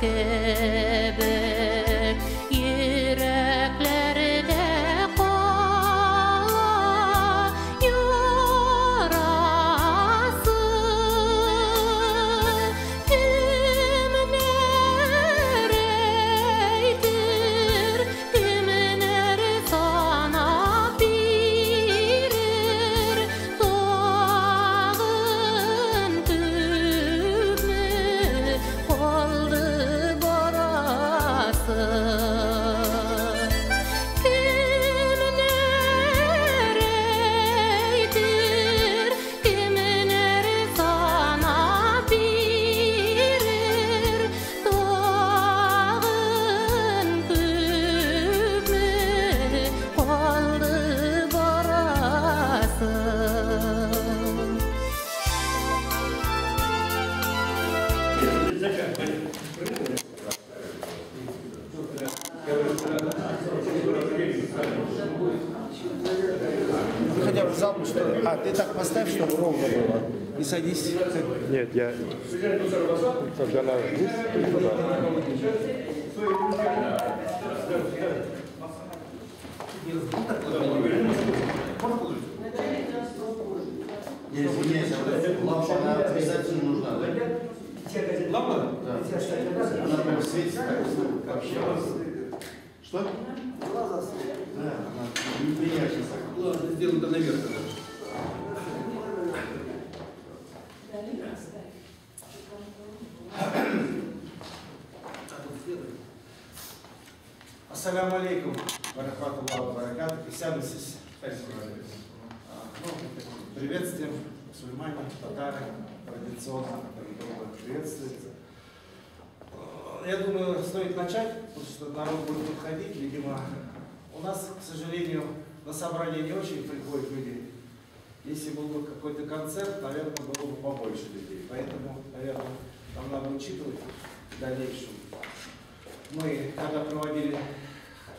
kebek yüreklerde kala yarası kim nereydir kim nere sana bilir dağın tümü oldu borası kim nereydir kim nere sana bilir dağın tümü oldu borası. Ты хотя бы зал, что ли? А, ты так поставь, чтобы ровно было. Не садись. Нет, я когда на здесь, Я извиняюсь, лампа она обязательно нужна, да? Лампа? Да. Она прям светится, как вообще. Что? Глаза светят. Да, она неприятно так. Ладно, сделаем это наверх. Ассаляму алейкум, барахматуллаху ва баракатуху. Присядем здесь. Приветствуем мусульмане, татары, традиционно друг друга приветствуется. Я думаю, стоит начать, потому что народ будет подходить. Видимо, у нас, к сожалению, на собрание не очень приходят люди. Если был бы какой-то концерт, наверное, было бы побольше людей. Поэтому, наверное, нам надо учитывать в дальнейшем. Мы, когда проводили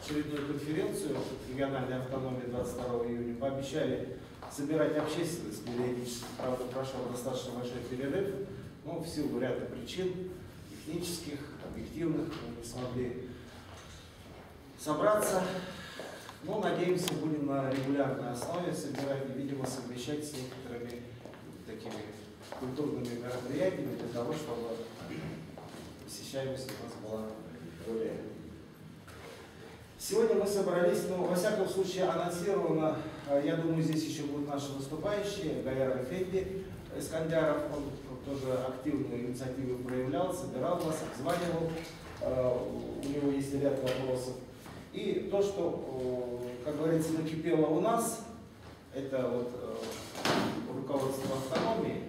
очередную конференцию региональной автономии 22 июня, пообещали собирать общественность периодически. Правда, прошел достаточно большой перерыв, но в силу ряда причин, технических, объективных, мы не смогли собраться. Но, надеемся, будем на регулярной основе собирать и, видимо, совмещать с некоторыми такими культурными мероприятиями для того, чтобы посещаемость у нас была более. Сегодня мы собрались, ну, во всяком случае, анонсировано, я думаю, здесь еще будут наши выступающие, Гаяр Эфенди Искандяров, он тоже активную инициативу проявлял, собирал нас, обзванивал, у него есть ряд вопросов. И то, что, как говорится, накипело у нас, это вот руководство автономии.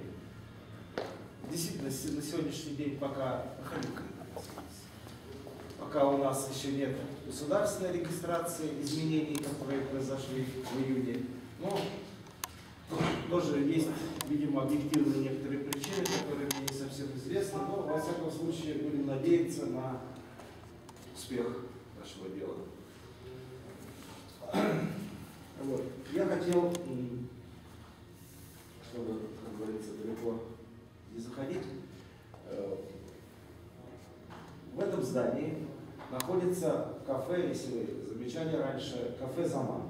Действительно, на сегодняшний день пока у нас еще нет государственной регистрации изменений, которые произошли в июне. Но тоже есть, видимо, объективные некоторые причины, которые мне не совсем известны. Но, во всяком случае, будем надеяться на успех нашего дела. Вот. Я хотел, чтобы, как говорится, далеко не заходить, в этом здании находится кафе, если вы замечали раньше, кафе «Заман».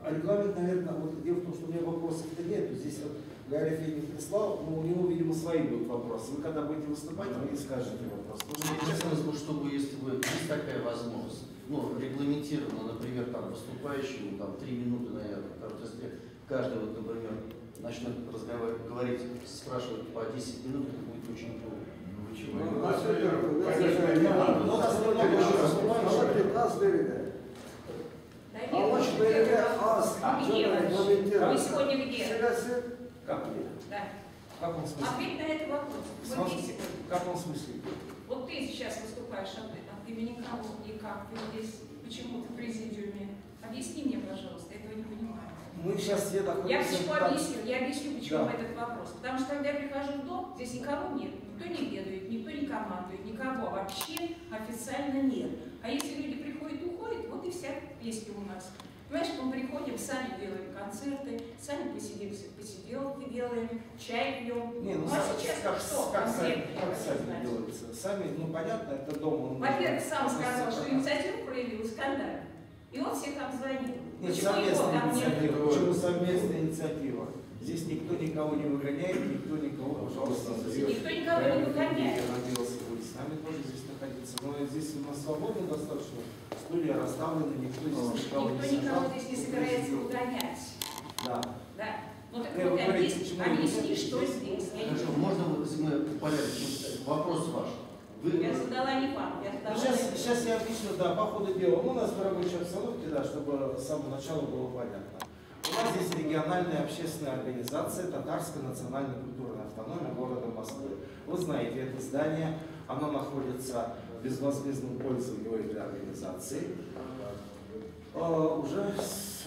Регламент, наверное, вот дело в том, что у меня вопросов-то нет. Здесь вот Гарри Федин прислал, но у него, видимо, свои будут вопросы. Вы когда будете выступать, вы скажете вопрос. Хотелось бы, чтобы, если вы, есть такая возможность, ну, регламентировано, например, там, выступающему, там, 3 минуты, наверное, потому что если каждый, вот, например, начнет разговаривать, говорить, спрашивать по 10 минут, это будет очень трудно. Вы сегодня где? Как где? Да. В каком смысле? Ответь на этот вопрос. В каком смысле? Вот ты сейчас выступаешь от имени кого и как ты здесь, почему ты в президиуме? Объясни мне, пожалуйста, я этого не понимаю. Мы сейчас все находимся... Я почему объясню? Я объясню, почему этот вопрос. Потому что когда я прихожу в дом, здесь никого нет. Никто не ведает, никто не командует, никого вообще официально нет. А если люди приходят и уходят, вот и вся песня у нас. Понимаешь, мы приходим, сами делаем концерты, сами посиделки делаем, чай пьем. Не, ну, а сейчас что как сами конкретно? делается? Сами, ну понятно, это дома. Во-первых, сам сказал, что инициативу проявил скандал. И он всех обзвонил. Нет, Почему его совместная там нет? инициатива. Почему совместная инициатива? Здесь никто никого не выгоняет, никто никого, пожалуйста, Никто никого не выгоняет. Я надеялся, будет с нами тоже здесь находиться. Но здесь у нас свободно достаточно. Стулья расставлены, никто здесь никого Никто не никого сажал. здесь не собирается выгонять. Да. Да. Ну так Вы вот, говорите, почему объясни, не что здесь. Я не Хорошо, понимаю. можно вот, если мы порядочно, вопрос ваш. Я задала не вам, я задала... Сейчас я объясню, да, по ходу дела. Ну, у нас в рабочей обстановке, да, чтобы с самого начала было понятно. У нас здесь региональная общественная организация Татарская национально-культурная автономия города Москвы. Вы знаете, это здание, оно находится в безвозмездном пользовании этой организации уже с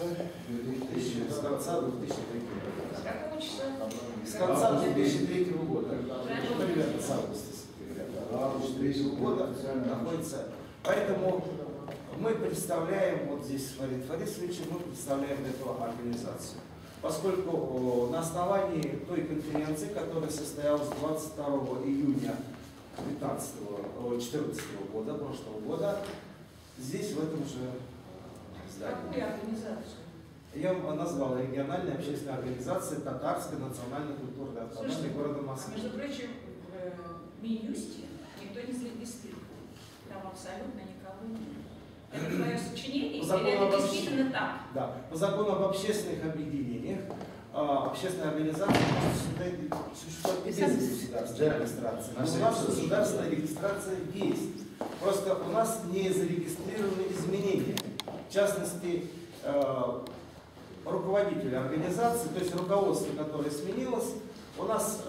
конца 2003 года. С какого числа? С конца 2003 года, ну, примерно с августа. 2003 года находится. Поэтому мы представляем, вот здесь Фарид Фарисович, мы представляем эту организацию. Поскольку на основании той конференции, которая состоялась 22 июня 2014 года, прошлого года, здесь, в этом же здании. Какую организацию? Я назвал региональная общественная организация Татарской национально-культурной автономии города Москвы. Между прочим, в Минюсте никто не зарегистрирован. Там абсолютно никого нет. Это твое сочинение, или это действительно так? Да. По закону об общественных объединениях, общественная организация может существовать без государственной регистрации. Но у нас государственная регистрация есть. Просто у нас не зарегистрированы изменения. В частности, руководитель организации, то есть руководство, которое сменилось, у нас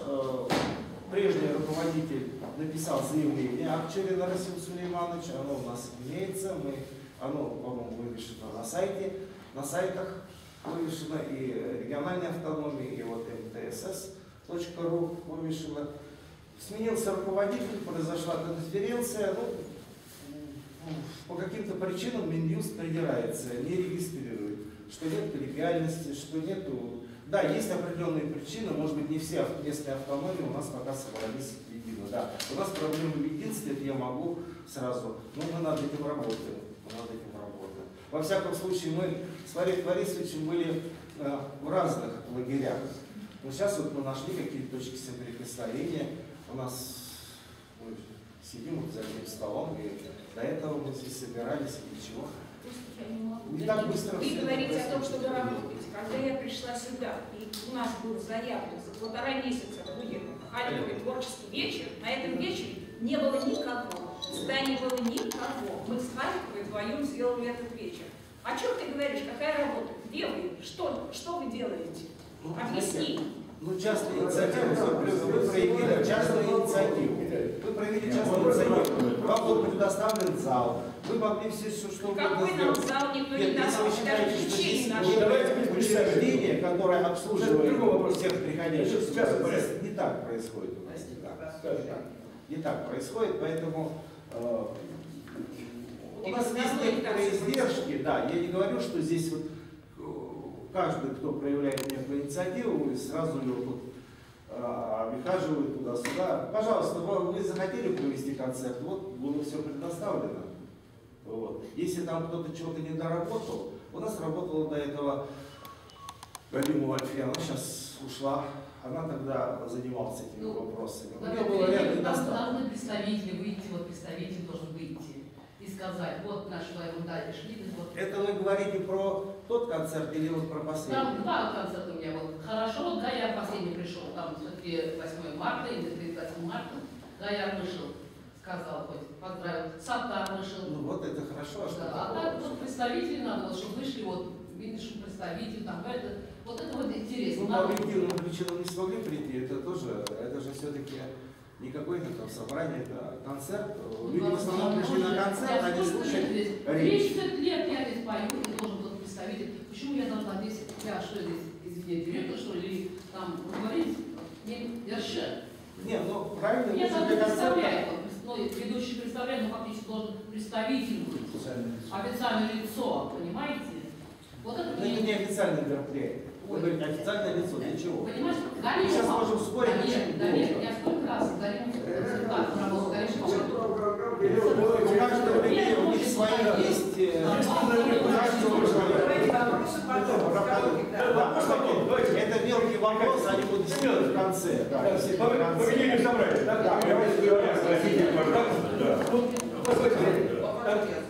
прежний руководитель написал заявление Акчурина Расим Сулейманович, оно у нас имеется, оно, по-моему, вывешено на сайте, на сайтах вывешено и региональной автономии, и вот mtss.ru вывешено. Сменился руководитель, произошла конференция, по каким-то причинам Минюст придирается, не регистрирует, что нет коллегиальности, что нету. Да, есть определенные причины, может быть, не все местные автономии у нас пока собрались едино. Да, у нас проблемы в единстве, это я могу сразу, но мы над этим работаем. Во всяком случае, мы с Фаридом Фарисовичем были в разных лагерях. Но сейчас вот мы нашли какие-то точки соприкосновения. У нас мы сидим вот за одним столом, и до этого мы здесь собирались, и ничего. Не так быстро. Вы говорите о том, что вы работаете. Когда я пришла сюда, и у нас был заявлен за 1,5 месяца будет Халиковый творческий вечер, на этом вечере не было никого. В здании было никого. Мы с Халиковой вдвоем сделали этот вечер. О чем ты говоришь? Какая работа? Где вы? Что вы делаете? Объясни. Частная инициатива. Вы проявили частную инициативу. Вам был предоставлен зал. Вы могли все, что угодно Какой нам зал никто не Нет, если давал? вы считаете, что здесь давайте учреждение, которое обслуживает всех приходящих, Сейчас здесь не так происходит у нас. Не так происходит, поэтому у нас есть некоторые издержки. Да, я не говорю, что здесь вот каждый, кто проявляет некую инициативу, сразу ее вот, выхаживает туда-сюда. Пожалуйста, вы захотели провести концерт, вот было все предоставлено. Вот. Если там кто-то чего-то не доработал, у нас работала до этого Галимова Альфия, она сейчас ушла, она тогда занималась этими вопросами. У нее было ряд недостатков. Должны представители выйти, вот представитель должен выйти и сказать, вот наши воеводы шли. Вот. Это вы говорите про тот концерт или вот про последний? Там два концерта у меня. Вот. Хорошо, Гаяр последний пришел, там все-таки 8 марта или 38 марта. Гаяр вышел, сказал хоть, поздравил. Саттар вышел. Ну вот это хорошо, а что да, а так вот представители надо, вот, чтобы вышли, вот, видишь, представитель, там, вот это вот интересно. Ну, по объективным причинам не смогли прийти, это же все-таки не какое-то там собрание, это концерт. Люди в основном пришли на концерт, они слушают речь. 30 лет я здесь пою, и должен быть представитель. Почему я должна здесь, я что здесь, извините, директор, что ли, или там говорить, не держи. Не, ну правильно, Я нужно там для концерта. представляю, ну, ведущий представляет, но фактически должен представитель быть. Официальное лицо, понимаете? Вот это Но это не официальное мероприятие. Вы говорите, официальное лицо, для чего? Понимаешь, Мы сейчас можем спорить. я сколько раз Галину работал, У каждого людей, у них свои есть... Это мелкий вопрос, они будут сделать в конце. Поведение собрания. Да,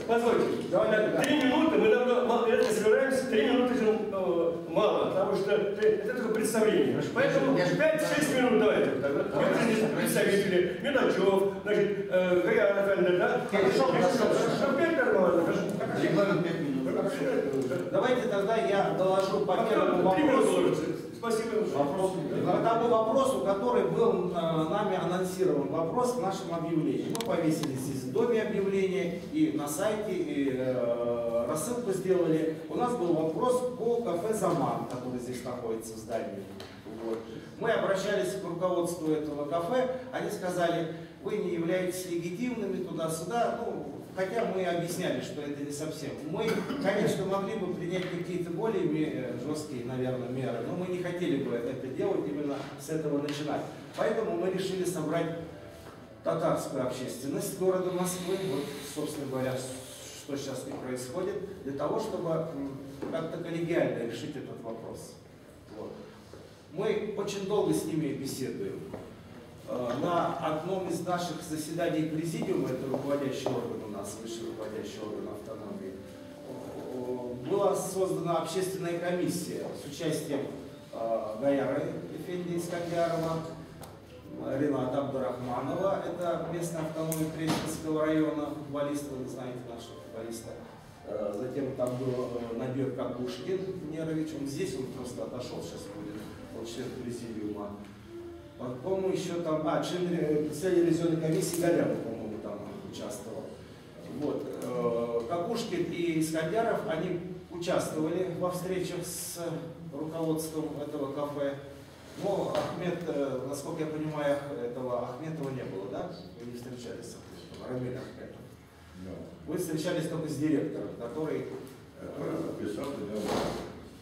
позвольте, 3 минуты, мы давно собираемся, 3 минуты мало, потому что это только представление. Поэтому 5-6 минут давайте. Представители, Миначев, значит, Гаяров, да? Хорошо, 5 нормально. Регламент 5 минут. Давайте тогда я доложу по первому вопросу. Спасибо. По тому вопросу, который был нами анонсирован. Вопрос в нашем объявлении. Мы повесили здесь в доме объявление и на сайте, и рассылку сделали. У нас был вопрос по кафе «Заман», который здесь находится в здании. Вот. Мы обращались к руководству этого кафе, они сказали, вы не являетесь легитимными туда-сюда. Ну, хотя мы объясняли, что это не совсем. Мы, конечно, могли бы принять какие-то более жесткие, наверное, меры, но мы не хотели бы это делать, именно с этого начинать. Поэтому мы решили собрать татарскую общественность города Москвы, вот, собственно говоря, что сейчас и происходит, для того, чтобы как-то коллегиально решить этот вопрос. Вот. Мы очень долго с ними беседуем. На одном из наших заседаний президиума, это руководящий орган у нас, высший руководящий орган автономии, была создана общественная комиссия с участием Гаяры Эфенди Искандярова, Рената Абдурахманова, это местная автономия Пресненского района, футболиста, вы знаете нашего футболиста. Затем там был Набир Какушкин Нерович, он здесь, он просто отошел, сейчас будет, он член президиума. По-моему, еще там, член председатель ревизионной комиссии Галянов, по-моему, там участвовал. Вот. Какушкин и Искандяров, они участвовали во встречах с руководством этого кафе. Но Ахмед, насколько я понимаю, этого Ахметова не было, да? Вы не встречались с Ахметовым, Рамиль Ахметов. Вы встречались только с директором, который...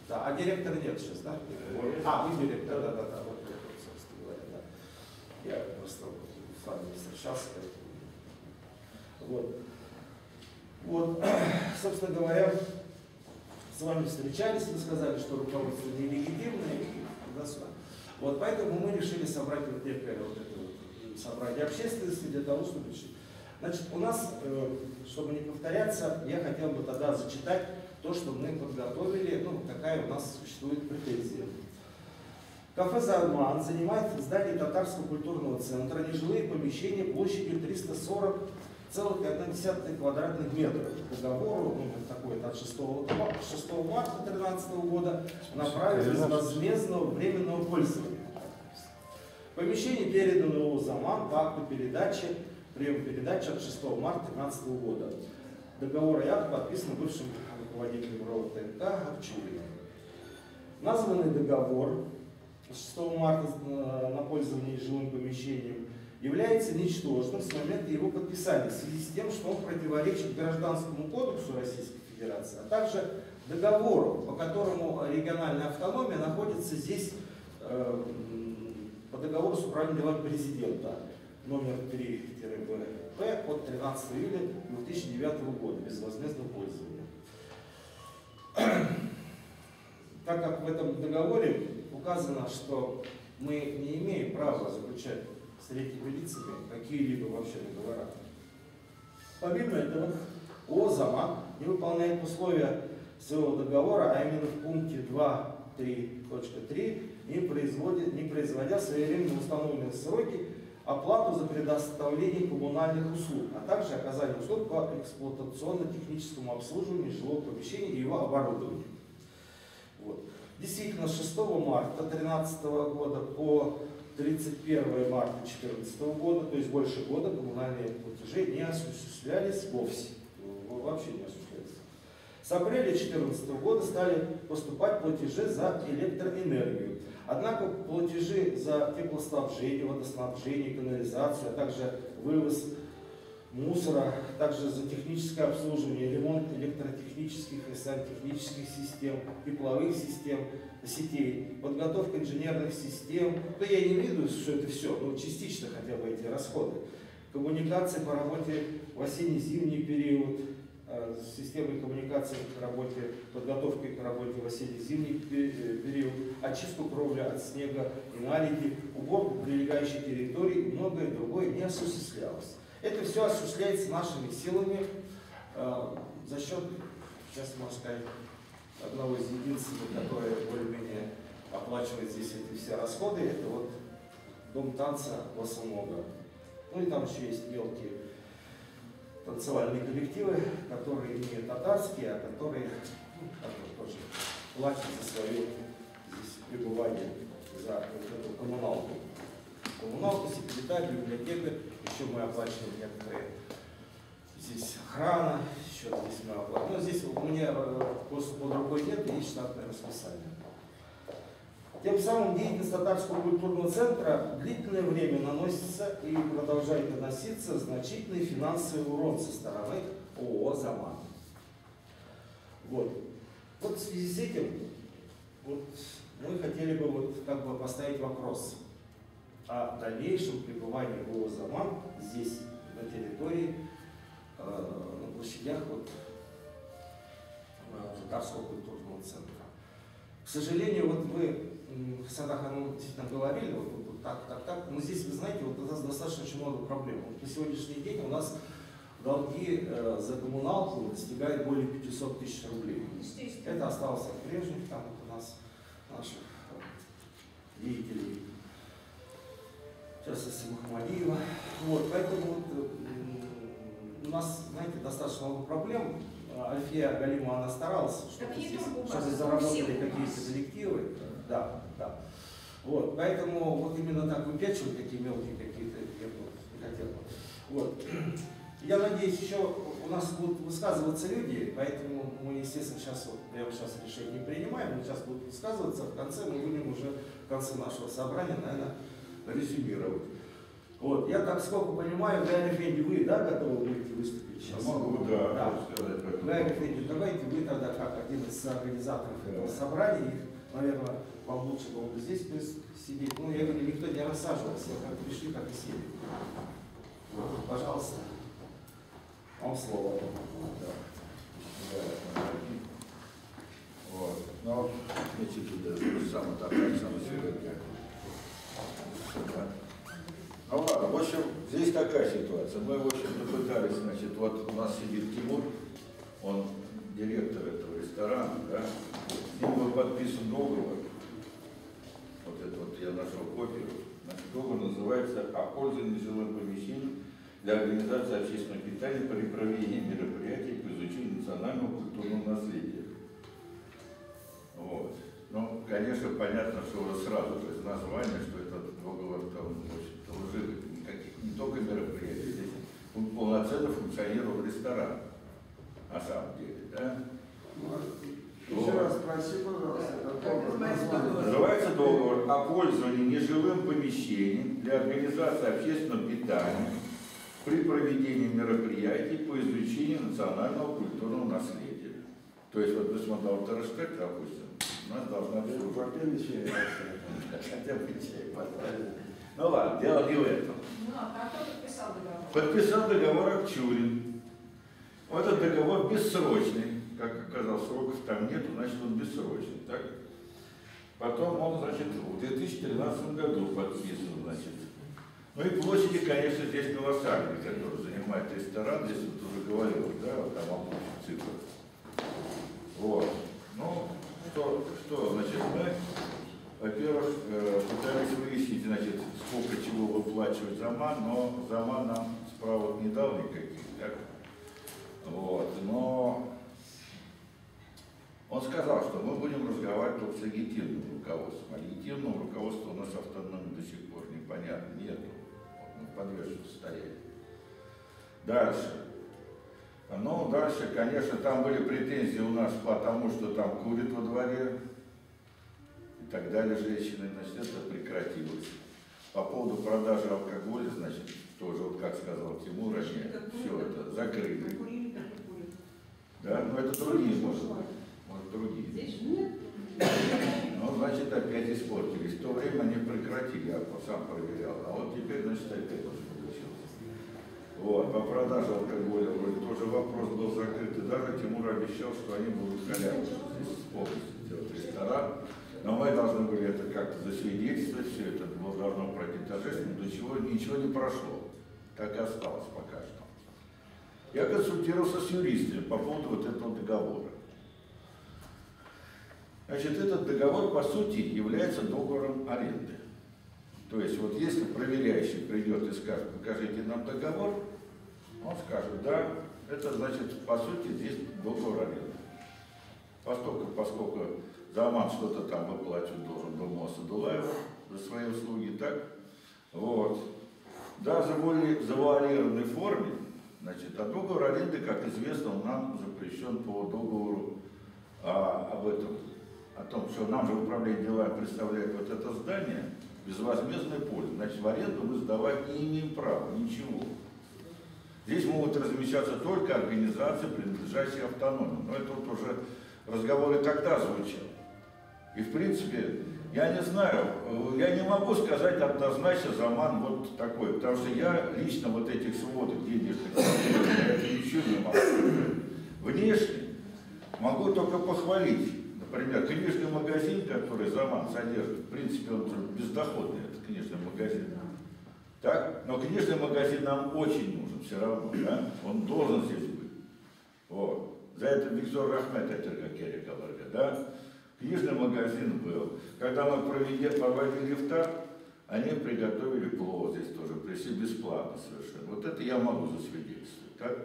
Да, а директора нет сейчас, да? Вы директор, да. Я просто с вами встречался. Вот, собственно говоря, с вами встречались, вы сказали, что руководство нелегитимное и туда-сюда. Вот поэтому мы решили собрать вот некое вот это вот собрание общественности для того, чтобы решить. Значит, у нас, чтобы не повторяться, я хотел бы тогда зачитать то, что мы подготовили, ну, какая у нас существует претензия. Кафе «Заман» занимает в здании Татарского культурного центра нежилые помещения площадью 340,1 квадратных метров. По договору, такой от 6 марта 2013 года, на праве безвозмездного временного пользования. Помещение передано «Заман» по акту передачи, прием передачи от 6 марта 2013 года. Договор и акт подписан бывшим руководителем РОВ ТНК Акчулиным. Названный договор 6 марта на пользование жилым помещением является ничтожным с момента его подписания в связи с тем, что он противоречит Гражданскому кодексу Российской Федерации, а также договору, по которому региональная автономия находится здесь по договору с управлением делами президента номер 3-БП от 13 июля 2009 года безвозмездного пользования. Так как в этом договоре указано, что мы не имеем права заключать с третьими лицами какие-либо вообще договора. Помимо этого, ООО «Заман» не выполняет условия своего договора, а именно в пункте 2.3.3, не производя своевременно установленные сроки оплату за предоставление коммунальных услуг, а также оказание услуг по эксплуатационно-техническому обслуживанию жилого помещения и его оборудования. Вот. Действительно, с 6 марта 2013 года по 31 марта 2014 года, то есть больше года, коммунальные платежи не осуществлялись вовсе. Вообще не осуществлялись. С апреля 2014 года стали поступать платежи за электроэнергию. Однако платежи за теплоснабжение, водоснабжение, канализацию, а также вывоз мусора, также за техническое обслуживание, ремонт электротехнических и сантехнических систем, тепловых систем, сетей, подготовка инженерных систем. Ну, я не имею в виду, что это все, но частично хотя бы эти расходы. Коммуникации по работе в осенне-зимний период, системы коммуникации к работе, подготовки к работе в осенне-зимний период, очистку кровли от снега и наледи, уборку прилегающей территории и многое другое не осуществлялось. Это все осуществляется нашими силами за счет, сейчас можно сказать, одного из единственных, который более-менее оплачивает здесь эти все расходы, это вот дом танца Босонога. Ну и там еще есть мелкие танцевальные коллективы, которые не татарские, а которые тоже платят за свое здесь пребывание, за вот эту коммуналку. Коммуналку, секретарь, библиотека, еще мы оплачиваем некоторые. Здесь охрана, еще здесь мы оплачиваем. Но здесь у меня просто под рукой нет, есть штатное расписание. Тем самым деятельность Татарского культурного центра длительное время наносится и продолжает наноситься значительный финансовый урон со стороны ООО «Заман». Вот в связи с этим мы хотели бы поставить вопрос о дальнейшем пребывании ООО «Заман» здесь, на территории, на площадях Татарского культурного центра. К сожалению, вы Садахану действительно говорили, так, но здесь, вы знаете, у нас достаточно очень много проблем. На сегодняшний день у нас долги за коммуналку достигают более 500 тысяч рублей. Это осталось от прежних, там у нас наших деятелей, в частности Махмадиева. Поэтому у нас, знаете, достаточно много проблем. Альфия Галимова, она старалась, чтобы здесь заработали какие-то коллективы. Да. Поэтому именно так выпячивать такие мелкие какие-то, я бы не хотел. Я надеюсь, еще у нас будут высказываться люди, поэтому мы, естественно, прямо сейчас решение не принимаем, но сейчас будут высказываться, в конце мы будем уже в конце нашего собрания, наверное, резюмировать. Я так сколько понимаю, Гайя Эфенди, вы, готовы будете выступить сейчас? Могу, да. Гайя Эфенди, давайте вы тогда, как один из организаторов этого собрания, наверное, вам лучше было бы здесь сидеть. Я говорю, никто не рассаживался, как пришли, так и сели. Пожалуйста. Вам слово. Самый сегодня. Ну ладно, в общем, здесь такая ситуация. Мы, в общем-то, пытались, у нас сидит Тимур, он директор этого ресторана, с ним был подписан договор, я нашел копию, договор называется «О пользовании жилым помещением для организации общественного питания при проведении мероприятий по изучению национального культурного наследия». Конечно, понятно, что уже сразу же из названия, что этот договор там, в общем-то, лживый, никаких, не только мероприятий, здесь он полноценно функционировал ресторан, на самом деле, да? Еще раз спроси, пожалуйста. Называется договор о пользовании нежилым помещением для организации общественного питания при проведении мероприятий по изучению национального культурного наследия. То есть, мы смотрим Тараштек, допустим, у нас должна быть хотя бы чай поставили. Ну ладно, дело не в этом. А кто подписал договор? Подписал договор Акчурин. Этот договор бессрочный. Как оказалось, сроков там нету, значит он бессрочный. Так? Потом он, в 2013 году подписан, Ну и площади, конечно, здесь колоссальные, которые занимает ресторан, здесь уже говорилось, там общих цифр. Мы, во-первых, пытались выяснить, сколько чего выплачивать Заман, но Заман нам справок не дал никаких, так? Но он сказал, что мы будем разговаривать только с легитимным руководством. А легитимного руководства у нас автономии до сих пор непонятно, нету. Мы в подвешенном состоянии. Дальше, конечно, там были претензии у нас потому, что там курят во дворе и так далее, женщины, это прекратилось. По поводу продажи алкоголя, что уже, вот как сказал Тимур, они все это закрыли. Да, но это другие, может другие. Ну, значит, опять испортились. В то время они прекратили, я сам проверял. А вот теперь, значит, опять уже получилось. Вот, по продаже алкоголя вроде тоже вопрос был закрыт. И даже Тимур обещал, что они будут халявить здесь полностью делать ресторан. Но мы должны были это как-то засвидетельствовать, все это должно пройти торжественно, до чего ничего не прошло. Так и осталось пока что. Я консультировался с юристами по поводу вот этого договора. Значит, этот договор, по сути, является договором аренды. То есть, вот если проверяющий придет и скажет, покажите нам договор, он скажет, да, это значит, по сути, здесь договор аренды. Поскольку Заман что-то там выплачивать должен был Мосадулаев за свои услуги, так? Вот. Да, в завуалированной форме, значит, а договор аренды, как известно, он нам запрещен по договору о том, что нам же управление делами представляет вот это здание, безвозмездное поле. Значит, в аренду мы сдавать не имеем права, ничего. Здесь могут размещаться только организации, принадлежащие автономии. Но это вот уже разговоры тогда звучали. И в принципе, я не знаю, я не могу сказать однозначно Заман вот такой, потому что я лично вот этих сводок денежных, я это ничего не могу. Внешне могу только похвалить. Например, книжный магазин, который Заман содержит, в принципе, он бездоходный, этот книжный магазин. Так? Но книжный магазин нам очень нужен все равно, да? Он должен здесь быть. Вот. За это Виктор Рахмет, это как я говорю, да? Книжный магазин был. Когда мы проводили ифтар, они приготовили плов здесь тоже, пришли бесплатно совершенно. Вот это я могу засвидетельствовать, так?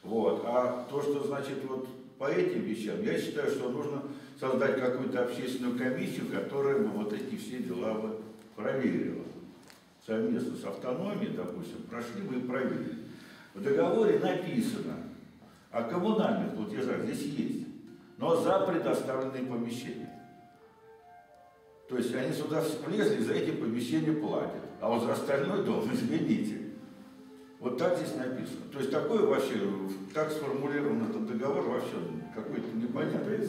Вот. А то, что значит вот по этим вещам, я считаю, что нужно создать какую-то общественную комиссию, которая бы вот эти все дела бы проверила. Совместно с автономией, допустим, прошли бы и проверили. В договоре написано о коммунальных платежах, здесь есть, но за предоставленные помещения. То есть они сюда влезли, за эти помещения платят, а вот за остальной дом, извините. Вот так здесь написано. То есть такой вообще, так сформулирован этот договор, вообще какой-то непонятный.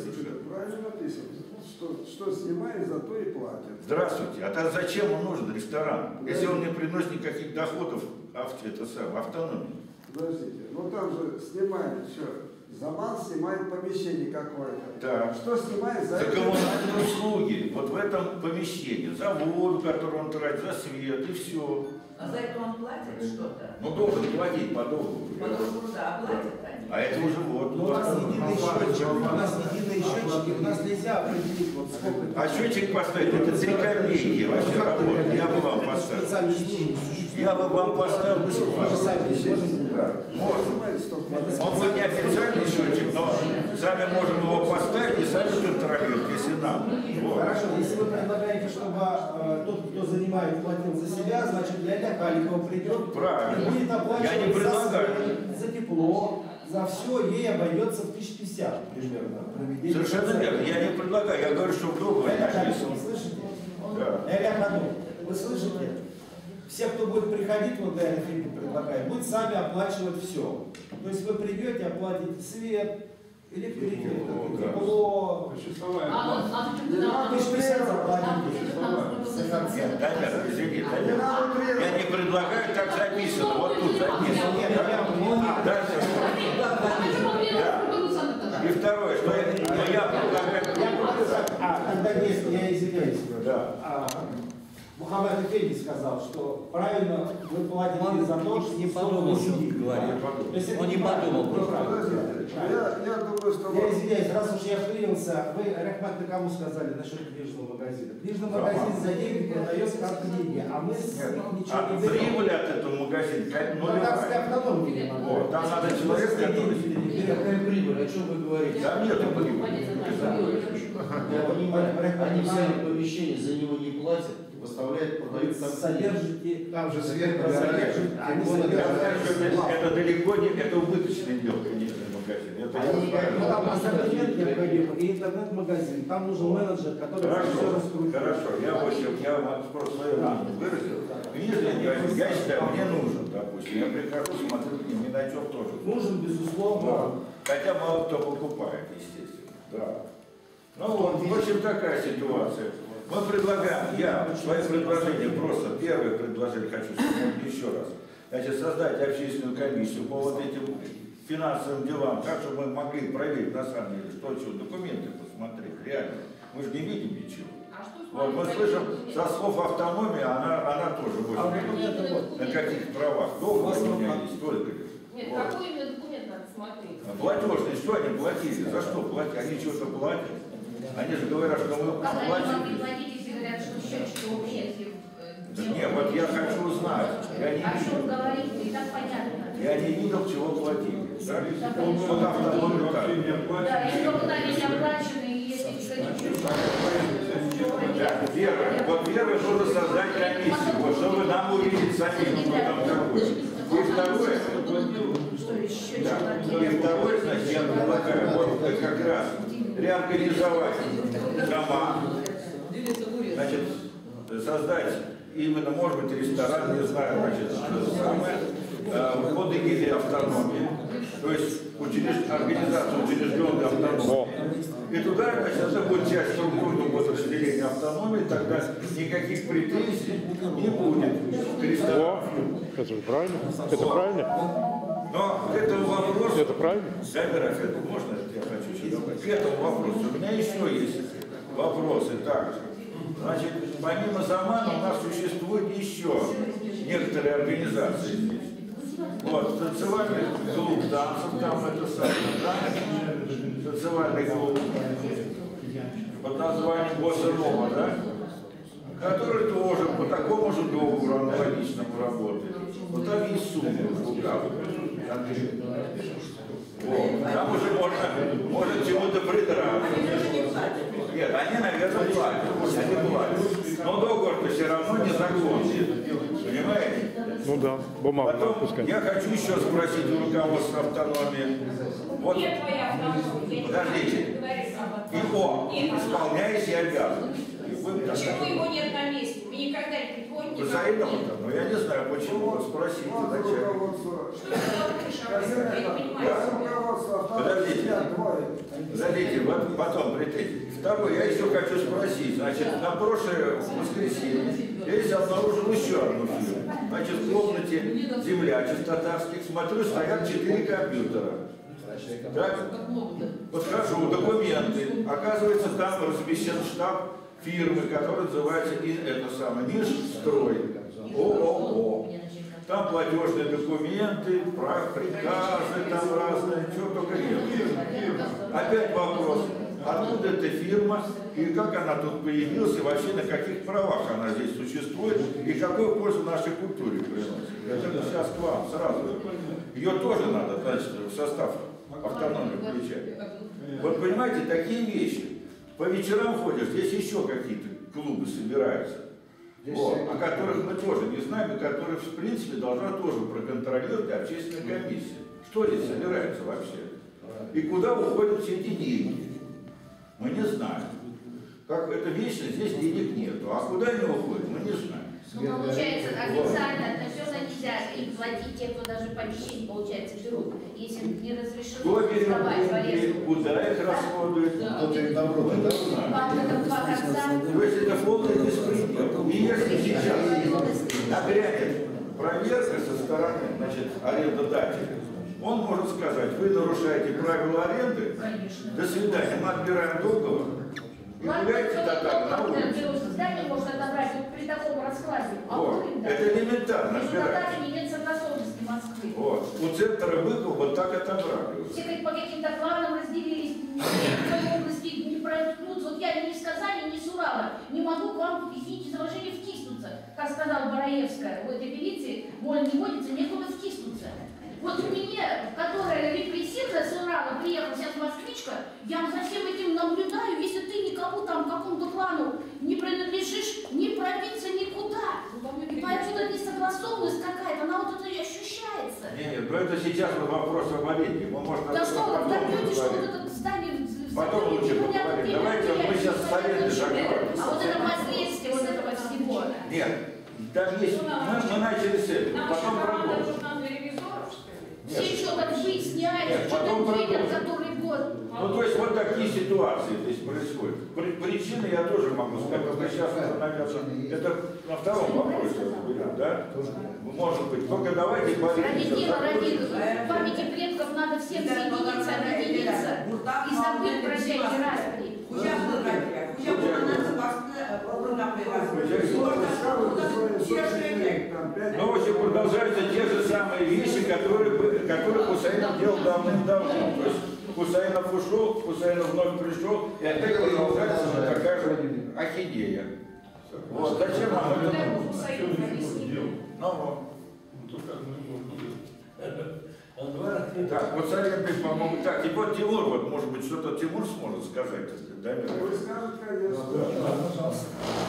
Правильно написано. Что снимает, за то и платят. Здравствуйте. А тогда зачем он нужен, ресторан, если он не приносит никаких доходов автономии? Подождите, ну там же снимает все. Заман снимает помещение какое-то. Да. Что снимает за коммунальные услуги. Вот в этом помещении. За воду, которую он тратит, за свет и все. А за это он платит что-то? Ну, должен платить по договору. По договору, да, платят они. А это уже вот. Но у нас единый счетчик, у нас нельзя определить, вот сколько. А счетчик поставить, это 3 копейки вообще работает. Я бы вам поставил. Я бы вам поставил бесплатно. Он будет не официальный счетчик, но сами можем его поставить и сами контролировать, если нам. Вот. Хорошо, если вы предлагаете, чтобы тот, кто занимает, платил за себя, значит, Леонид Халиков придет и будет оплачивать за свет, за тепло, за все, ей обойдется в 1050 примерно. Совершенно верно. Я не предлагаю, я говорю, что в договоре написано. Вы слышите? Да. Вы слышите? Все, кто будет приходить, вот Леонид Халиков предлагает, будет сами оплачивать все. То есть вы придете, оплатите свет, электричество, тепло. Извини, я не предлагаю, так записано. Вот тут записано. И второе, что я предлагаю. Тогда есть, я извиняюсь. Мухаммад Эфенди сказал, что правильно вы платите за то, что не подумал, что говорит. Он не подумал. Я думаю, что... Я извиняюсь, раз уж я вклинился, вы, Рахмат, на кому сказали насчет книжного магазина? Книжный магазин за деньги продает как книги, а мы с них ничего не берем. Прибыль от этого магазина, там надо человек, который... Какая прибыль? О чем вы говорите? Там нет прибыли. Я понимаю, они взяли помещение, за него не платят, выставляют, продают там. Содержите. Там же свет Это далеко не, это убыточный дел, конечно, магазин. Ну там ассортимент необходим и интернет-магазин. Там нужен менеджер, который все раскрутит. Хорошо, я просто свое мнение выразил. Книжный магазин, я считаю, мне нужен, допустим. допустим, я прихожу, смотрю к ним, ни на чем тоже. Нужен, безусловно. Да. Хотя мало кто покупает, естественно. Да. Ну вот, в общем, такая ситуация. Мы предлагаем, я свои предложения просто, первое предложение хочу сказать еще раз. Значит, создать общественную комиссию по вот этим финансовым делам, так, чтобы мы могли проверить, на самом деле, что документы посмотреть, реально. Мы же не видим ничего. Вот, мы слышим, со слов автономии, она тоже будет. На каких правах? Договор у меня есть, только лишь. Нет, вот. какой именно документ надо смотреть? Платежные, что они платили? За что платят? Они что-то платят? Они же говорят, что мы Как они платим. могли платить, если говорят, что счетчики у клиентов? Нет, вот я хочу узнать. Я не О чем видел. говорите, и так понятно. Я не видел, чего платили. Да? Вот автономию так. Да, если документы не оплачены, и если ничего. Так, первое. Вот первое, нужно создать комиссию, вот, чтобы нам увидеть самим, кто там такой. И второе, да, и второе, значит, я предлагаю, вот как раз реорганизовать дома, значит, создать именно, может быть, ресторан, не знаю, значит, самое, под эгидой автономии, то есть организацию учрежденной автономии. И туда, значит, это будет часть структурного подразделения автономии, тогда никаких претензий не будет к ресторану. Это же правильно? Это правильно? Но к этому вопросу... Это правильно? Замиров, это можно, я хочу еще добавить. К этому вопросу у меня еще есть вопросы также. Значит, помимо Замана у нас существует еще некоторые организации здесь. Вот, танцевальный клуб танцев, там это самое, да? Танцевальный клуб под названием Босса-Нова, да? Который тоже по такому же договору аналогичному работает. Вот там есть суммы в руках. Вот. Там уже можно чему-то придраться. Нет, они, наверное, платят. Они платят. Но договор-то все равно незаконный. Понимаете? Ну да, бумага. Потом я хочу еще спросить у руководства автономии. Вот, подождите. Его исполняющий обязанности. Почему его нет на месте? Мы никогда не приходим. Вы за это? Ну я не знаю, почему. Спросите начальника. Подождите, вот потом претензии. Второе, я еще хочу спросить. Значит, на прошлое воскресенье я здесь обнаружил еще одну фирму. Значит, в комнате землячеств татарских, смотрю, стоят 4 компьютера. Так? Подхожу, документы. Оказывается, там размещен штаб фирмы, которая называется Нижстрой. ООО. Там платежные документы, приказы, там разные, чего только нет. Опять вопрос, откуда эта фирма, и как она тут появилась, и вообще на каких правах она здесь существует, и какую пользу нашей культуре приносит. Это сейчас к вам сразу. Ее тоже надо, значит, в состав автономии включать. Вот понимаете, такие вещи. По вечерам ходишь, здесь еще какие-то клубы собираются. Вот, о которых мы тоже не знаем, и которые, в принципе, должна тоже проконтролировать общественная комиссия. Что здесь собирается вообще? И куда уходят все эти деньги? Мы не знаем. Как это вечно, здесь денег нету. А куда они уходят, мы не знаем. Ну, получается, официально это все нельзя им платить те, кто даже помещение, получается, берут. Если не разрешено Кто берет сдавать деньги, куда их расходуют? Кто-то им добро, мы не знаем. То есть это полный беспредел. И если сейчас нагрянет проверка со стороны, значит, арендодателя, он может сказать, вы нарушаете правила аренды, до свидания, мы отбираем договор. И гуляйте тогда на улице. Здание можно отобрать вот при таком раскладе. Это элементарно. Между Татарами нет согласованности Москвы. Вот. У центра Быкова вот так отобрали. Все как по каким-то планам разделились, в области не проткнуться. Вот я ни из Казани, ни с Урала не могу к вам, извините за выражение, втиснуться. Как сказала Бараевская, в этой певице, боль не водится, некуда втиснуться. Вот мне, которая репрессивная с Урала, приехала сейчас москвичка, я за всем этим наблюдаю, если ты никому там, какому-то клану не принадлежишь, не пробиться никуда. И поэтому эта несогласованность какая-то, она вот это и ощущается. Нет, но это сейчас вопрос об аренде. Мы можем да что вы добьетесь, что вот это здание... Потом лучше поговорим. Давайте мы сейчас советы закроем. А вот это последствия вот этого всего. Нет, там есть, мы начали с этого, потом продолжим. получается, что потом ты видел, продолжим. который год. Ну, то есть вот такие ситуации здесь происходят. Причины я тоже могу сказать, потому что сейчас остановятся. Это на втором вопросе, да? Может быть. Только давайте Ради дела, ради поговорим. памяти предков надо всем соединиться, объединиться и забыть про всякие распри. Ну, в общем, продолжаются те же самые вещи, которые Хусейнов делал давным-давно. То есть Хусейнов ушел, Хусейнов вновь пришел, и опять продолжается такая же ахинея. Вот, зачем нам это? Так, вот Сарик, по-моему, так, и вот Тимур, вот, может быть, что-то Тимур сможет сказать, если дай мне. Вы скажете, конечно. Да, пожалуйста.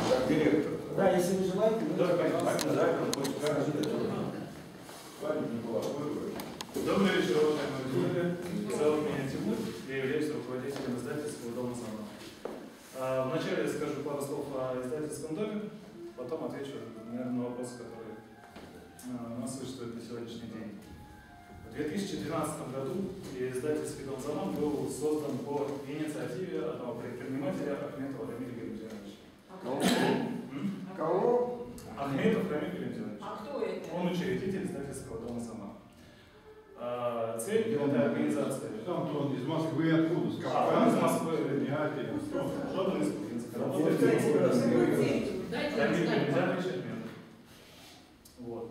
Так, директор. Да, если вы желаете, да, обязательно пусть скажет. Добрый вечер, уважаемые аудитория. Зовут меня Тимур, я являюсь руководителем издательского дома «Заман». Вначале я скажу пару слов о издательском доме, потом отвечу, наверное, на вопросы, которые нас существуют на сегодняшний день. В 2012 году издательский дом «Заман» был создан по инициативе одного предпринимателя Ахметова Рамиля Галимжановича. Кого? Ахметов Рамиль Галимжанович. А кто это? Он учредитель издательского дома «Заман». Цель этой организации. Сам он из Москвы, откуда? С Он из Москвы. Родом из Кубинска. Работает в Рамиль Галимжанович Ахметов. Вот.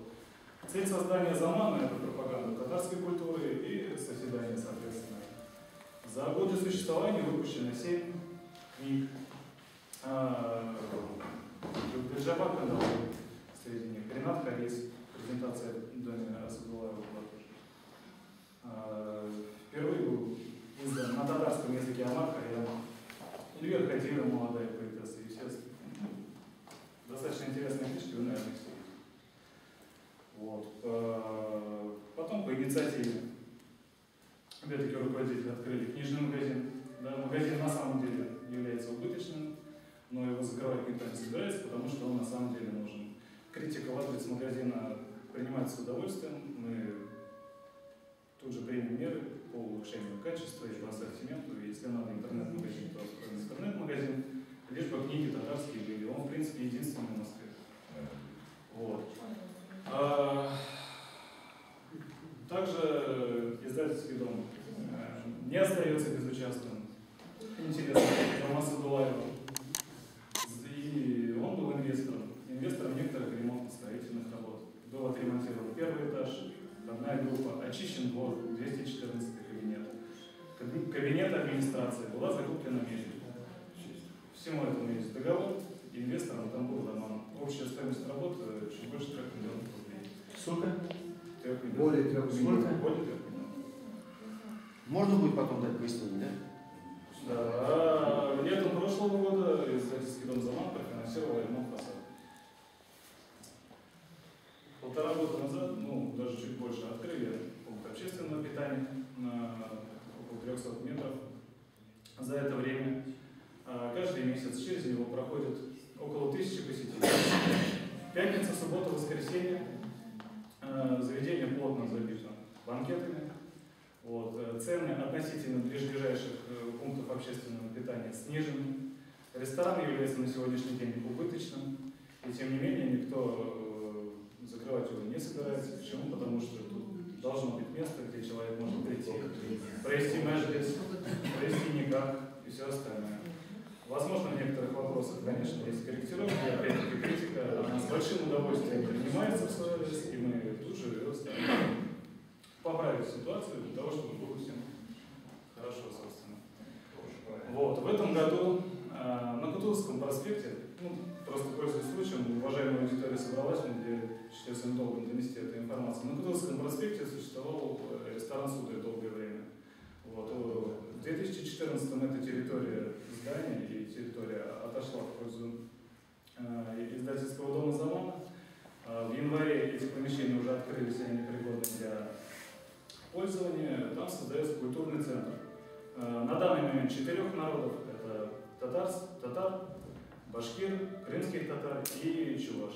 Цель создания «Замана» — это пропаганда татарской культуры и созидание, соответственно. За годы существования выпущено 7 книг. Джабар Кандал среди них. Ренат Харис. Презентация в доме Асадулаева была тоже. Впервые был издан на татарском языке Амар Харьям. Эльвира Хатира, молодая поэтесса, естественно. Достаточно интересные книжки, вы, наверное, все видите. Вот. Потом по инициативе, опять-таки, руководители открыли книжный магазин. Да, магазин на самом деле является убыточным, но его закрывать никто не собирается, потому что он на самом деле нужен. Критика в адрес магазина принимается с удовольствием. Мы тут же примем меры по улучшению качества и по ассортименту. Если надо интернет-магазин, то откроем интернет-магазин. Лишь бы книги татарские были. Он, в принципе, единственный в Москве. Вот. Также издательский дом не остается безучастным. Интересно, Ромаса Дулаева. И он был инвестором некоторых ремонтно-строительных работ. Был отремонтирован первый этаж, одна группа, очищен двор, 214 кабинет. Кабинет администрации, была закуплена мебель. Всему этому есть договор, инвестором там был Роман. Общая стоимость работы чуть больше 3 миллионов рублей. Сколько? 3 миллионов. Более 3 миллионов. Более 3 миллионов. Можно будет потом дать пояснение, да? Да. Летом прошлого года издательский дом «Заман» профинансировал ремонт фасада. 1,5 года назад, ну даже чуть больше, открыли пункт общественного питания на около 300 метров. За это время каждый месяц через него проходит около 1000 посетителей. Пятница, суббота, воскресенье заведение плотно забито банкетами. Вот. Цены относительно ближайших пунктов общественного питания снижены. Ресторан является на сегодняшний день убыточным, и тем не менее никто закрывать его не собирается. Почему? Потому что тут должно быть место, где человек может прийти, провести мэджлис, провести никак и все остальное. Возможно, в некоторых вопросах, конечно, есть корректировки, опять-таки критика, она с большим удовольствием принимается в свой адрес, и мы тут же ее стараемся поправить ситуацию для того, чтобы было всем хорошо, собственно. Вот. В этом году на Кутузовском проспекте, ну, просто пользуясь случаем, уважаемая аудитория собралась, где считаю своим долгом донести эту информацию. На Кутузовском проспекте существовал ресторан «Сударь» долгое время. Вот. В 2014-м эта территория здания и территория отошла в пользу издательского дома «Замана». В январе эти помещения уже открылись, они непригодны для пользования. Там создается культурный центр. На данный момент 4 народов – это татар, башкир, крымских татар и чуваш.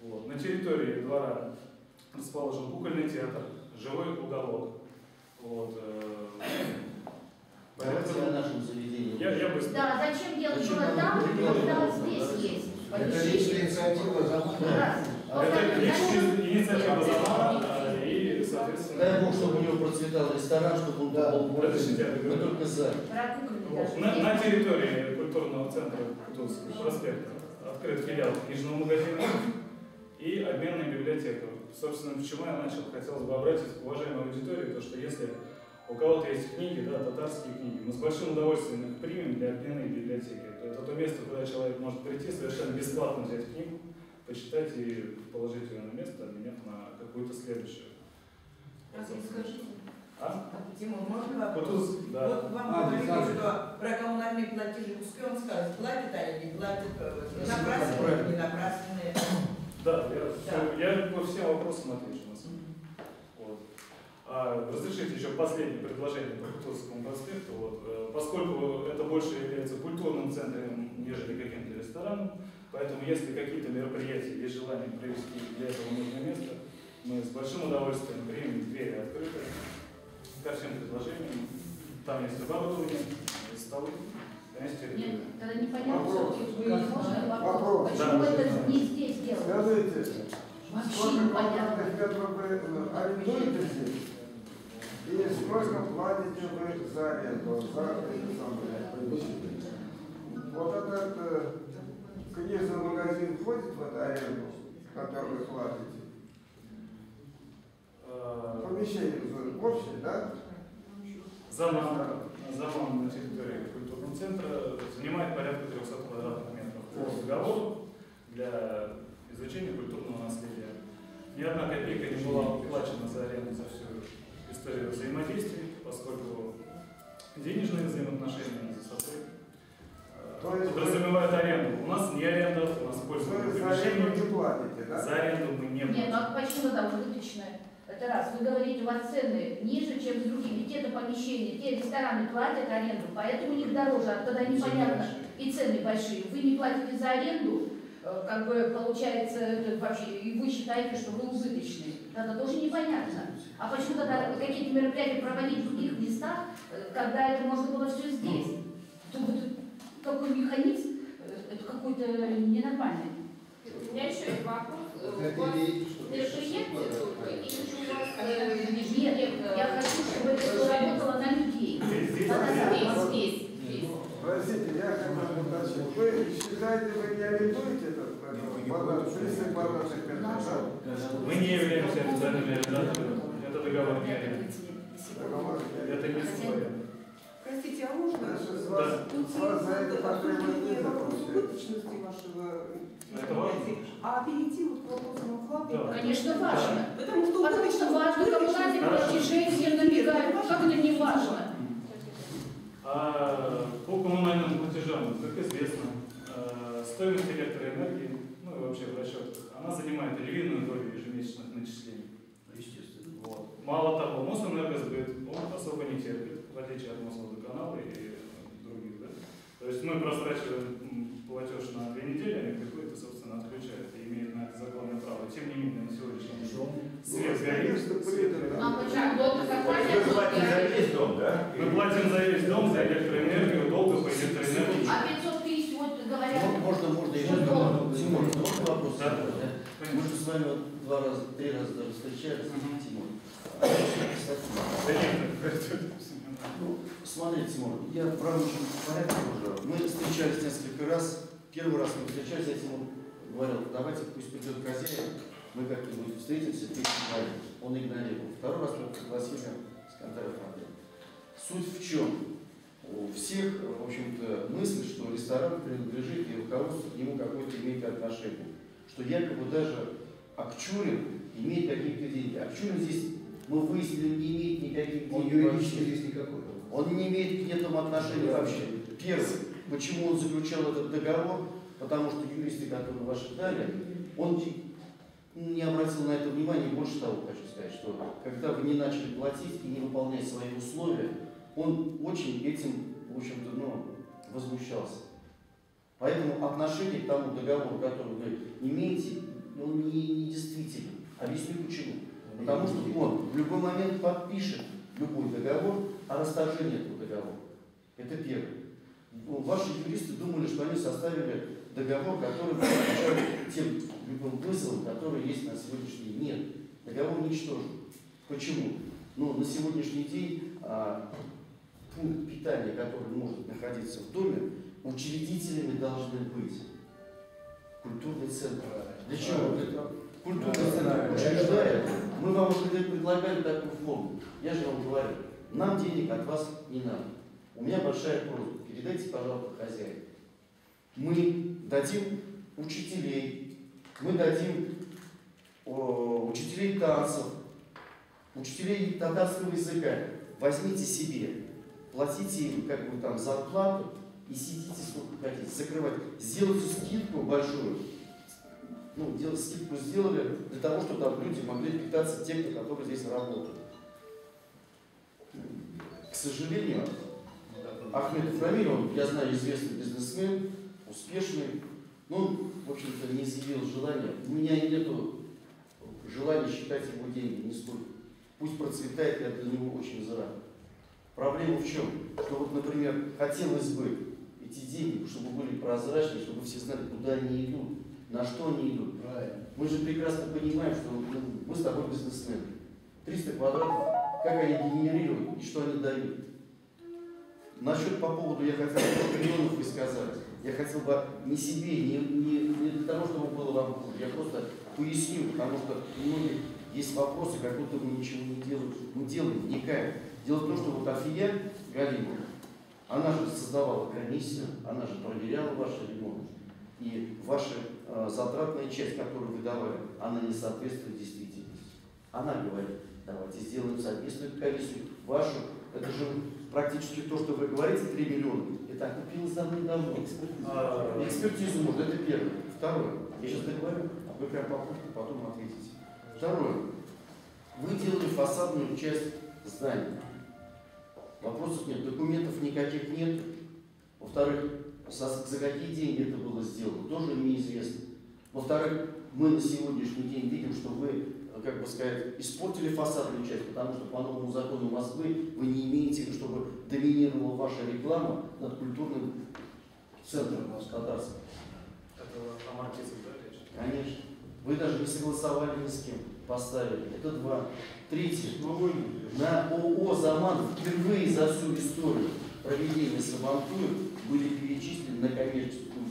Вот. На территории двора расположен кукольный театр, живой уголок, Вот, Давайте о нашем заведении. Я быстро. Да, зачем делать было там, когда здесь есть? Это личная инициатива Замана. Это инициатива Замана и, соответственно... Дай Бог, чтобы у него процветал ресторан, чтобы он был мы только за. На территории культурного центра Кутузовский проспект открыт филиал книжного магазина и обменная библиотека. Собственно, почему я хотелось бы обратиться к уважаемой аудитории, то что если у кого-то есть книги, да, татарские книги, мы с большим удовольствием их примем для обменной библиотеки. Это то место, куда человек может прийти, совершенно бесплатно взять книгу, почитать и положить ее на место, обменяв на какую-то следующую. Скажите. Тимур, можно вопрос? Да. Вот вам говорили, что про коммунальные платежи, пускай он скажет, платят они, не платят, напрасленные, не напрасленные. Да, я по всем вопросам отвечу. Вот. Разрешите еще последнее предложение по Кутузовскому проспекту. Вот. Поскольку это больше является культурным центром, нежели каким-то рестораном, поэтому если какие-то мероприятия есть желание провести для этого нужное место, мы с большим удовольствием примем, двери открыты ко всем предложениям. Там есть оборудование, есть столы, есть территория. Нет, тогда непонятно, можно вопрос. Почему это не здесь делать? Скажите, Вообще сколько непонятно. комнатных метров вы арендуете здесь? И сколько платите вы за аренду, за эти самые помещения? Вот этот книжный магазин входит в эту аренду, которую вы платите? Помещение общее, да? Заман на территории культурного центра занимает порядка 300 квадратных метров по договору для изучения культурного наследия. Ни одна копейка не была уплачена за аренду за всю историю взаимодействий, поскольку денежные взаимоотношения за собой подразумевают аренду. У нас не аренда, у нас пользование помещением. За аренду мы не платим. Нет, ну а почему там убыточная? Это раз. Вы говорите, у вас цены ниже, чем с другими. Те-то помещения, те рестораны платят аренду, поэтому у них дороже, а тогда непонятно. И цены большие. Вы не платите за аренду, как бы получается, это вообще, и вы считаете, что вы убыточны. Это тоже непонятно. А почему тогда какие-то мероприятия проводить в других местах, когда это можно было все здесь? Такой механизм, это какой-то ненормальный. У меня еще есть вопрос. Мероприятие только, или же у вас... Нет, я хочу, чтобы это все работало на людей. Здесь. Простите, я хотел уточнить. Вы считаете, вы не арендуете этот 30 квадратных метров? Мы не являемся официальными арендаторами. Это договор не аренды. Это не свой. Простите, а можно? С вас за это потребует вопрос убыточности вашего мероприятия, а перейти вот к вопросам оплаты? Конечно, важно. Потому что важно, коммунальные платежи всем набегают. Как это не важно? По коммунальным платежам, как известно, стоимость электроэнергии, ну и вообще в расчетах, она занимает львиную долю ежемесячных начислений. Естественно. Вот. Мало того, Мосэнергосбыт, он особо не терпит, в отличие от Мосводоканала и других. Да? То есть мы просрачиваем платеж на 2 недели, они приходят и, собственно, отключают, и имеют на это законное право. Тем не менее, на сегодняшний день свет горит. А почему долго Вы платите за весь дом, да? Мы платим за весь дом, за электроэнергию, долго по электроэнергии. А 500 тысяч, вот говорят... Можно еще Тимур, можно вопрос? Да. Мы же с вами 3 раза даже встречались, Тимур. Смотрите, Тимур, я в рабочем порядке уже. Мы встречались несколько раз. Первый раз мы встречались, я Тимур говорил, давайте пусть придет хозяин, мы как-нибудь встретимся, поговорим. Он игнорировал. Второй раз мы пригласили Скандаров Андрей. Суть в чем? У всех, в общем-то, мысль, что ресторан принадлежит и руководство к нему какое-то имеет отношение. Что якобы даже Акчурин имеет какие-то деньги. Акчурин здесь, мы выяснили, не имеет никаких денег. Он юридически здесь никакой. Он не имеет к этому отношения вообще. Первый, почему он заключал этот договор, потому что юристы, которые ваши дали, он не обратил на это внимания. Больше того, хочу сказать, что когда вы не начали платить и не выполнять свои условия, он очень этим, в общем-то, возмущался. Поэтому отношение к тому договору, который вы имеете, он не действительный. Объясню почему. Потому что он в любой момент подпишет любой договор о расторжении этого договора. Это первое. Ваши юристы думали, что они составили договор, который отвечает тем любым вызовам, которые есть на сегодняшний день. Нет, договор ничтожен. Почему? Ну, на сегодняшний день пункт питания, который может находиться в доме, учредителями должны быть культурный центр. Для чего? Культурный центр учреждает. Мы вам уже предлагаем такую форму. Я же вам говорю, нам денег от вас не надо. У меня большая просьба. Передайте, пожалуйста, хозяину. Мы дадим учителей, мы дадим учителей танцев, учителей татарского языка. Возьмите себе, платите им как бы там зарплату и сидите сколько хотите, закрывать. Сделайте скидку большую. Ну, скидку сделали для того, чтобы там люди могли питаться те, которые здесь работают. К сожалению, Ахмедов Рамиль, он, я знаю, известный бизнесмен, успешный, но, в общем-то, не изъявил желания. У меня нет желания считать его деньги нисколько. Пусть процветает, я для него очень за рад. Проблема в чем? Что вот, например, хотелось бы эти деньги, чтобы были прозрачны, чтобы все знали, куда они идут, на что они идут. Мы же прекрасно понимаем, что мы с тобой бизнесмены. 300 квадратов, как они генерируют и что они дают. Насчет по поводу, я хотел бы миллионов вы сказать. Я хотел бы не себе, не для того, чтобы было вам хуже. Я просто поясню, потому что у многих есть вопросы, как будто мы ничего не делаем. Мы делаем, вникаем. Дело в том, что вот Афия Галина, она же создавала комиссию, она же проверяла ваши ремонты. И ваша затратная часть, которую вы давали, она не соответствует действительности. Она говорит, давайте сделаем совместную комиссию, вашу. Это же практически то, что вы говорите, 3 миллиона. Это окупилось давно. Экспертизу можно, это первое. Второе. Я сейчас договорю, а вы прям потом ответите. Второе. Вы делали фасадную часть здания. Вопросов нет, документов никаких нет. Во-вторых, за какие деньги это было сделано, тоже неизвестно. Во-вторых, мы на сегодняшний день видим, что вы, как бы сказать, испортили фасадную часть, потому что по новому закону Москвы вы не имеете, чтобы доминировала ваша реклама над культурным центром татарским. Это амортизм, да, речь? Конечно. Вы даже не согласовали ни с кем, поставили. Это два. Третье. На ООО «Заман» впервые за всю историю проведения сабантуев были перечислены на коммерческую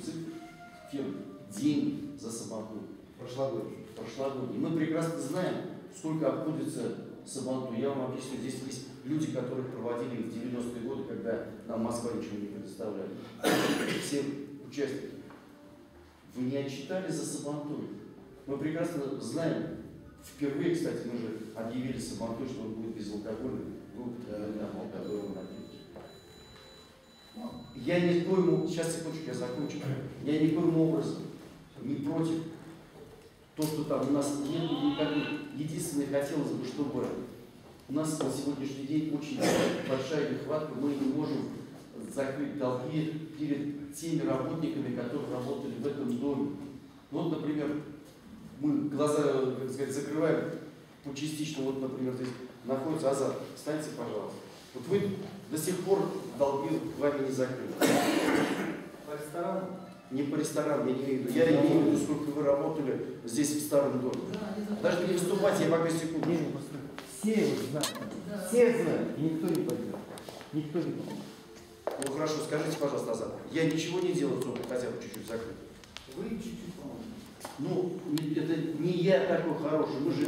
фирму деньги за сабантуев. Прошлогодние. Мы прекрасно знаем, сколько обходится сабантуй. Я вам объясню, здесь есть люди, которые проводили в 90-е годы, когда нам Москва ничего не предоставляла. Все участники. Вы не отчитали за сабантуй. Мы прекрасно знаем, впервые, кстати, мы же объявили сабантуй, что он будет безалкогольный. Я никоим, сейчас секундочку, я закончу. Я никоим образом не против то, что там у нас нет никакой. Единственное, хотелось бы, чтобы у нас на сегодняшний день очень большая нехватка, мы не можем закрыть долги перед теми работниками, которые работали в этом доме. Вот, например, мы глаза, так сказать, закрываем частично, вот, например, здесь находится Азат. Встаньте, пожалуйста. Вот вы до сих пор долги вами не закрыли. По ресторану? Не по ресторану, я не имею в виду. Я имею в виду, сколько вы работали здесь в старом доме. Даже не выступать, я пока секунду. Все его знают. Все знают. И никто не пойдет. Никто не пойдет. Ну хорошо, скажите, пожалуйста, Азат. Я ничего не делал, чтобы хотя бы чуть-чуть закрыть. Вы чуть-чуть помогли. Ну, это не я такой хороший, мы же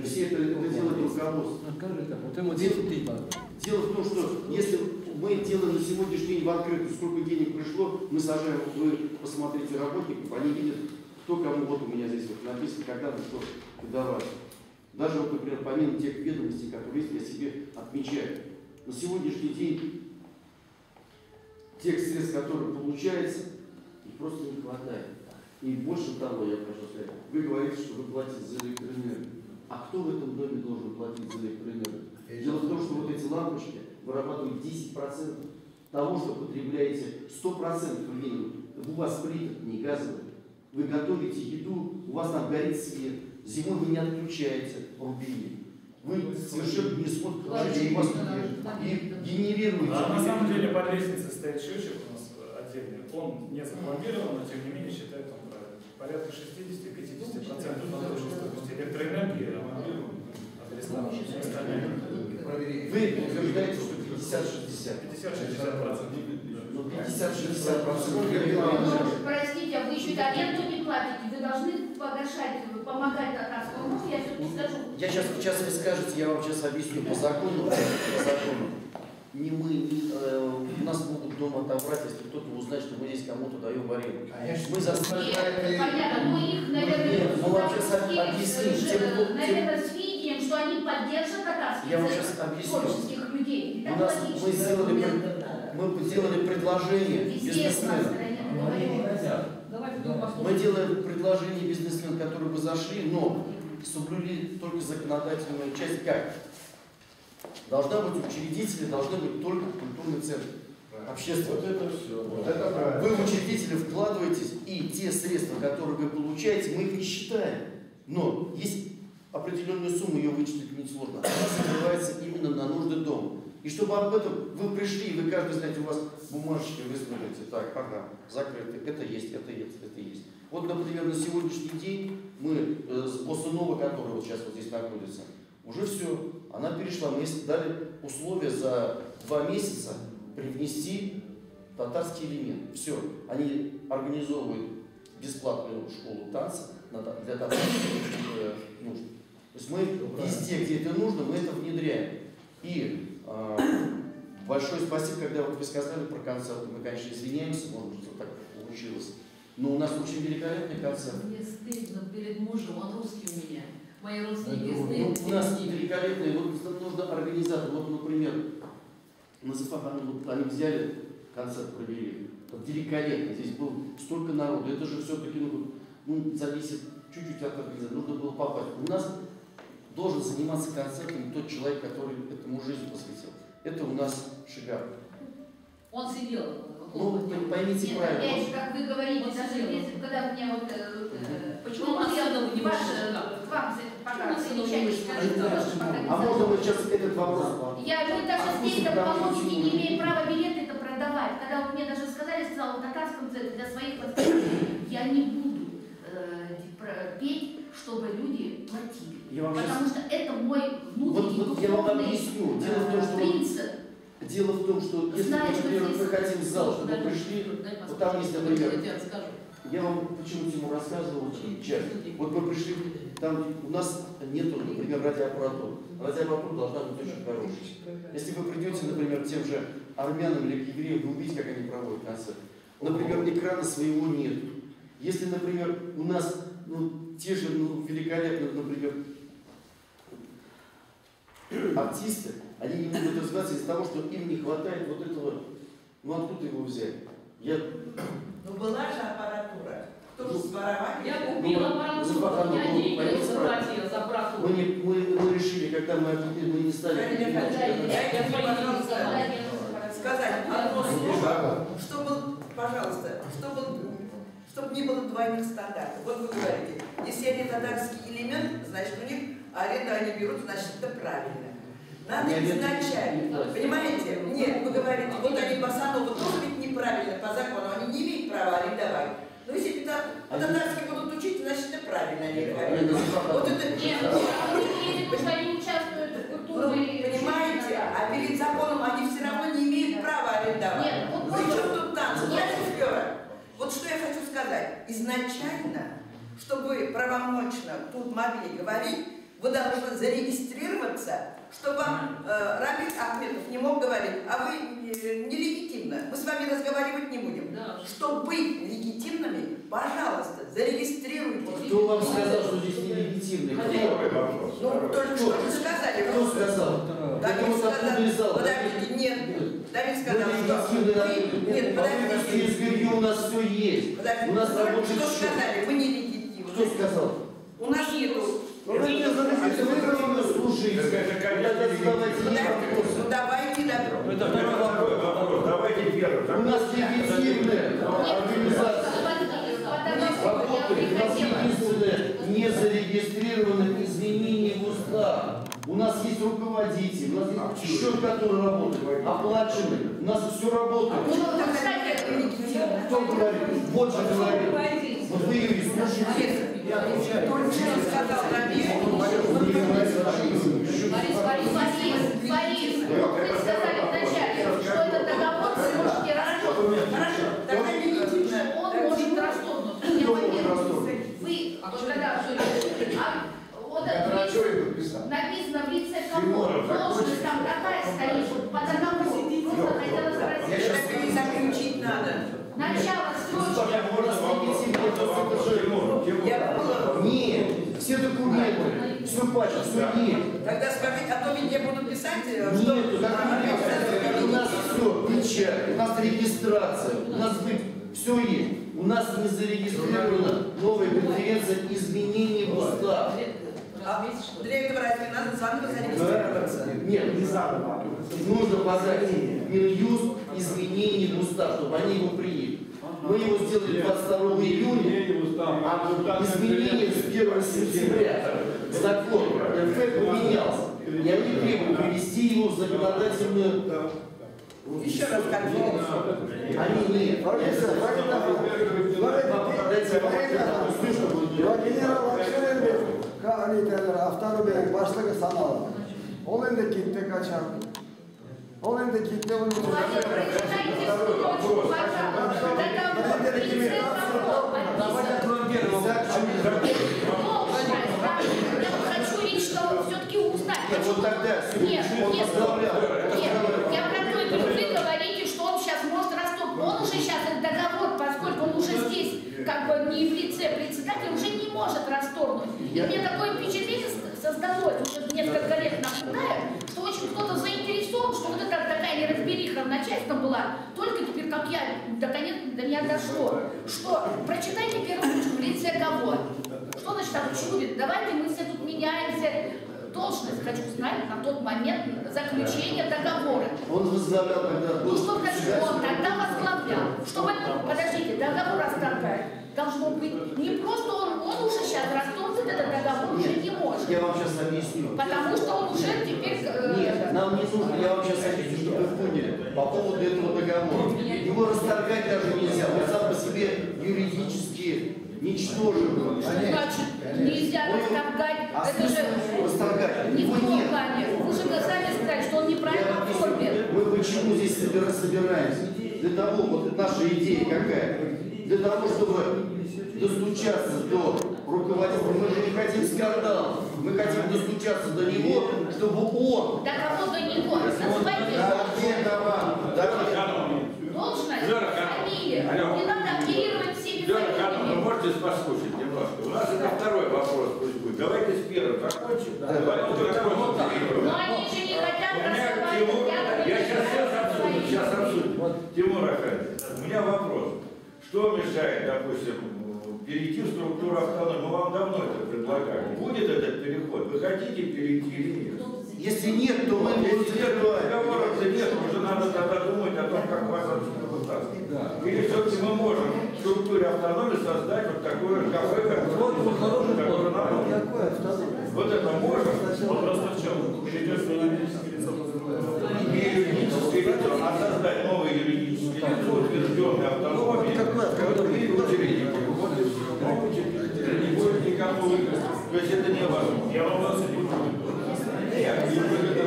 все это делает руководство. Дело в том, что если мы делаем на сегодняшний день в открытую, сколько денег пришло, мы сажаем, вы посмотрите работников, они видят, кто кому, вот у меня здесь вот написано, когда мы что выдавали. Даже вот, например, помимо тех ведомостей, которые есть, я себе отмечаю. На сегодняшний день тех средств, которые получаются, их просто не хватает. И больше того, я прошу сказать, вы говорите, что вы платите за электроэнергию. А кто в этом доме должен платить за электроэнергию? Дело в том, что вот эти лампочки вырабатывают 10% того, что потребляете 100% времени. У вас плита не газовая. Вы готовите еду, у вас там горит свет. Зимой вы не отключаете рубильник. Вы совершенно не смотрите, у вас и генерируете. А на самом деле под лестницей стоит счетчик у нас отдельный. Он не запломбирован, но тем не менее считает он правильно. Порядка 60-50% на точной стоимости электроэнергии от ресторана. Вы утверждаете, что 50-60%. 50-60%. Ну, 50-60%. Простите, а вы еще и аренду не платите, вы должны помогать татарскому мужу, я все-таки скажу. Я сейчас вы скажете, я вам сейчас объясню по закону. Не мы, нас могут дома отобрать, если кто-то узнает, что мы здесь кому-то даем в аренду. Мы Понятно, но их, наверное, наверное, с видением, что они поддержат татарских творческих людей. Мы сделали предложение бизнесмену. Мы делаем предложение бизнесмену, которые бы зашли, но соблюли только законодательную часть. Как? Должна быть учредители, должны быть только культурный центр. Общественный. Вот это все. Вот это правильно. Вы в учредители вкладываетесь, и те средства, которые вы получаете, мы их не считаем. Но есть определенную сумму, ее вычислить несложно. Она закрывается именно на нужды дома. И чтобы об этом вы пришли, вы каждый, знаете, у вас бумажечки, вы смотрите, так, ага, закрыты, это есть, это есть, это есть. Вот, например, на сегодняшний день мы с Босунова, который вот сейчас вот здесь находится, уже все, она перешла, мы дали условия за 2 месяца привнести татарский элемент. Все, они организовывают бесплатную школу танца для татарских нужд. То есть мы везде, где это нужно, мы это внедряем. И большое спасибо, когда вот вы сказали про концерт. Мы, конечно, извиняемся, может быть, что так получилось. Но у нас очень великолепный концерт. Мне стыдно перед мужем, он русский у меня. Мои родственники Ну, стыдно. у нас великолепный, вот нужно организатор. Вот, например, на Зафахану, вот они взяли концерт, провели. Вот великолепно, здесь было столько народу. Это же все-таки зависит чуть-чуть от организации. Нужно было попасть. У нас должен заниматься концертом тот человек, который этому жизнь посвятил. Это у нас Шигар. Он сидел. Ну, поймите Нет, правильно. опять же, как вы говорите, Вот даже сидел. если, когда у меня вот... Почему у нас сына не ваш, можете? вам пока Почему замечание сына скажите, не потому можете? что пока не А можно мы сейчас этот вопрос? мы даже здесь, как помощники, не имеем права билеты это продавать. Когда вот мне даже сказали, сказала в татарском центре для своих пациентов, я не буду петь, чтобы люди платили. Потому что это мой внутренний вот я вам объясню. принцип. Дело в том, что если, например, мы хотим в зал, чтобы вы пришли, вот там есть, например, я вам почему Тимур рассказывал часть. Вот мы пришли, там у нас нету, например, радиоаппаратуры. Радиоаппаратура должна быть очень хорошей. Если вы придете, например, к тем же армянам или к евреям, вы увидите, как они проводят концерт. Например, экрана своего нет. Если, например, у нас те же великолепные, например, артисты, они не могут развиваться из-за того, что им не хватает вот этого, откуда его взять? Ну была же аппаратура. Кто же своровать? Я купила аппаратуру, я деньги заплатила за аппаратуру. Мы решили, когда мы не стали... Дайте, пожалуйста, сказать одно слово, чтобы, пожалуйста, чтобы не было двойных стандартов. Вот вы говорите, если они татарский элемент, значит у них аренду они берут, значит это правильно. Надо изначально, понимаете? Нет, вы говорите, вот они Басанову тоже ведь неправильно по закону, они не имеют права арендовать. Но если татарский будут учить, значит это правильно они говорят. Вот это нет, потому что они участвуют в культуре. Понимаете, а перед законом они все равно не имеют права арендовать. Нет, вот причем тут танцы? Вот что я хочу сказать. Изначально, чтобы вы правомочно тут могли говорить, вы должны зарегистрироваться, чтобы вам Рамиль Ахметов не мог говорить, а вы нелегитимно. Мы с вами разговаривать не будем. Да. Чтобы быть легитимными, пожалуйста, зарегистрируйтесь. Кто вам сказал, что здесь нелегитимный? Ну, только что вы сказали. Кто сказал? Давид сказал. Подождите, нет. Давид сказал, что вы... Нет, подождите. Из Гирью у нас все есть. Подождите. У нас рабочий Что сказали? Вы нелегитимны. Кто сказал? У нас нету. Вы слушаете. Ну давайте, Это второй вопрос. Давайте первый. У нас легитимная организация. Работает. У нас единственное не зарегистрированных изменений в устав. У нас есть руководитель, у нас есть счет, который работает, оплаченный. У нас все работает. Кто говорит? Вот же говорит. Вот вы ее и слушаете. Я отвечаю. Борис, вы сказали вначале, что этот договор вы можете расторгнуть. Он может расторгнуть. Я поверю. Вы, когда написано в лице кого, должность там какая стоит, по договору. Просто хотела спросить. Я сейчас не заключить надо. Начало срочки. Нет, все документы, все пачка, все есть. Тогда скажите, а то ведь я буду писать, Нет, у нас все, печать, у нас регистрация, у нас все есть. У нас не зарегистрирована новая конференция изменений в устав. А для этого разве надо заново зарегистрироваться? Нет, не заново. Нужно подать Минюст изменений в устав, чтобы они его приняли. Мы его сделали 22 июня, а изменения с 1 сентября. Закон РФ поменялся. И они требуют привести его в законодательную... Еще раз конференцию. Они нет. Автономия башлыгы саналды. Ол енді кетті қашан. Ол енді кетті оны. Все-таки узнать. Вот тогда Нет, я про то и говорю, вы говорите, что он сейчас может расторгнуть. Он уже сейчас этот договор, поскольку он уже здесь, как бы не в лице председателя, уже не может расторгнуть. И мне такое впечатление создалось, уже несколько лет наблюдая, что очень кто-то заинтересован, что вот эта такая неразбериха в начальстве была, только теперь, как я, наконец до меня дошло, что прочитайте первую ручку в лице кого. Что значит так чудит? Давайте мы все тут меняемся. Должность, хочу знать, на тот момент заключения договора. Он возглавлял, когда... Ну что значит он тогда возглавлял? Чтобы, подождите, договор расторгает. Должно быть не просто он уже сейчас расторгнет этот договор, уже не может. Я вам сейчас объясню. Потому что он уже теперь... Нет, нам не нужно, я вам сейчас объясню, чтобы вы поняли, по поводу этого договора. Его расторгать даже нельзя, он сам по себе юридически ничтожен. Значит, нельзя расторгать, это же расторгать. не в том плане. Вы же сами сказали, что он неправильно оформлен. Мы почему здесь собираемся? Для того, вот наша идея какая? Для того, чтобы достучаться до руководителя. Мы же не хотим скандала. Мы хотим достучаться до него, чтобы он... До кого до него? Называйте должность, фамилия. Не надо оперировать всеми фамилиями. Вы можете послушать немножко? У нас это второй вопрос пусть будет. Давайте с первым закончим. Но они же не хотят разговаривать. Сейчас обсудим. Тимур Аркадьевич, у меня вопрос. Что мешает, допустим, перейти в структуру автономии? Мы вам давно это предлагали. Будет этот переход? Вы хотите перейти или нет? Если нет, то мы будем закрывать. Договоров нет, уже надо тогда думать о том, как вас отсюда вытаскивать. Или все-таки мы можем в структуре автономии создать вот такое кафе, которое нам вот это можно? Вопрос в чем? Перейдет на юридическое лицо. Не юридическое лицо, а создать новое юридическое лицо, утвержденное автономией, и учредить. Не будет никакого выигрыша. То есть это невозможно. Я вопрос не буду.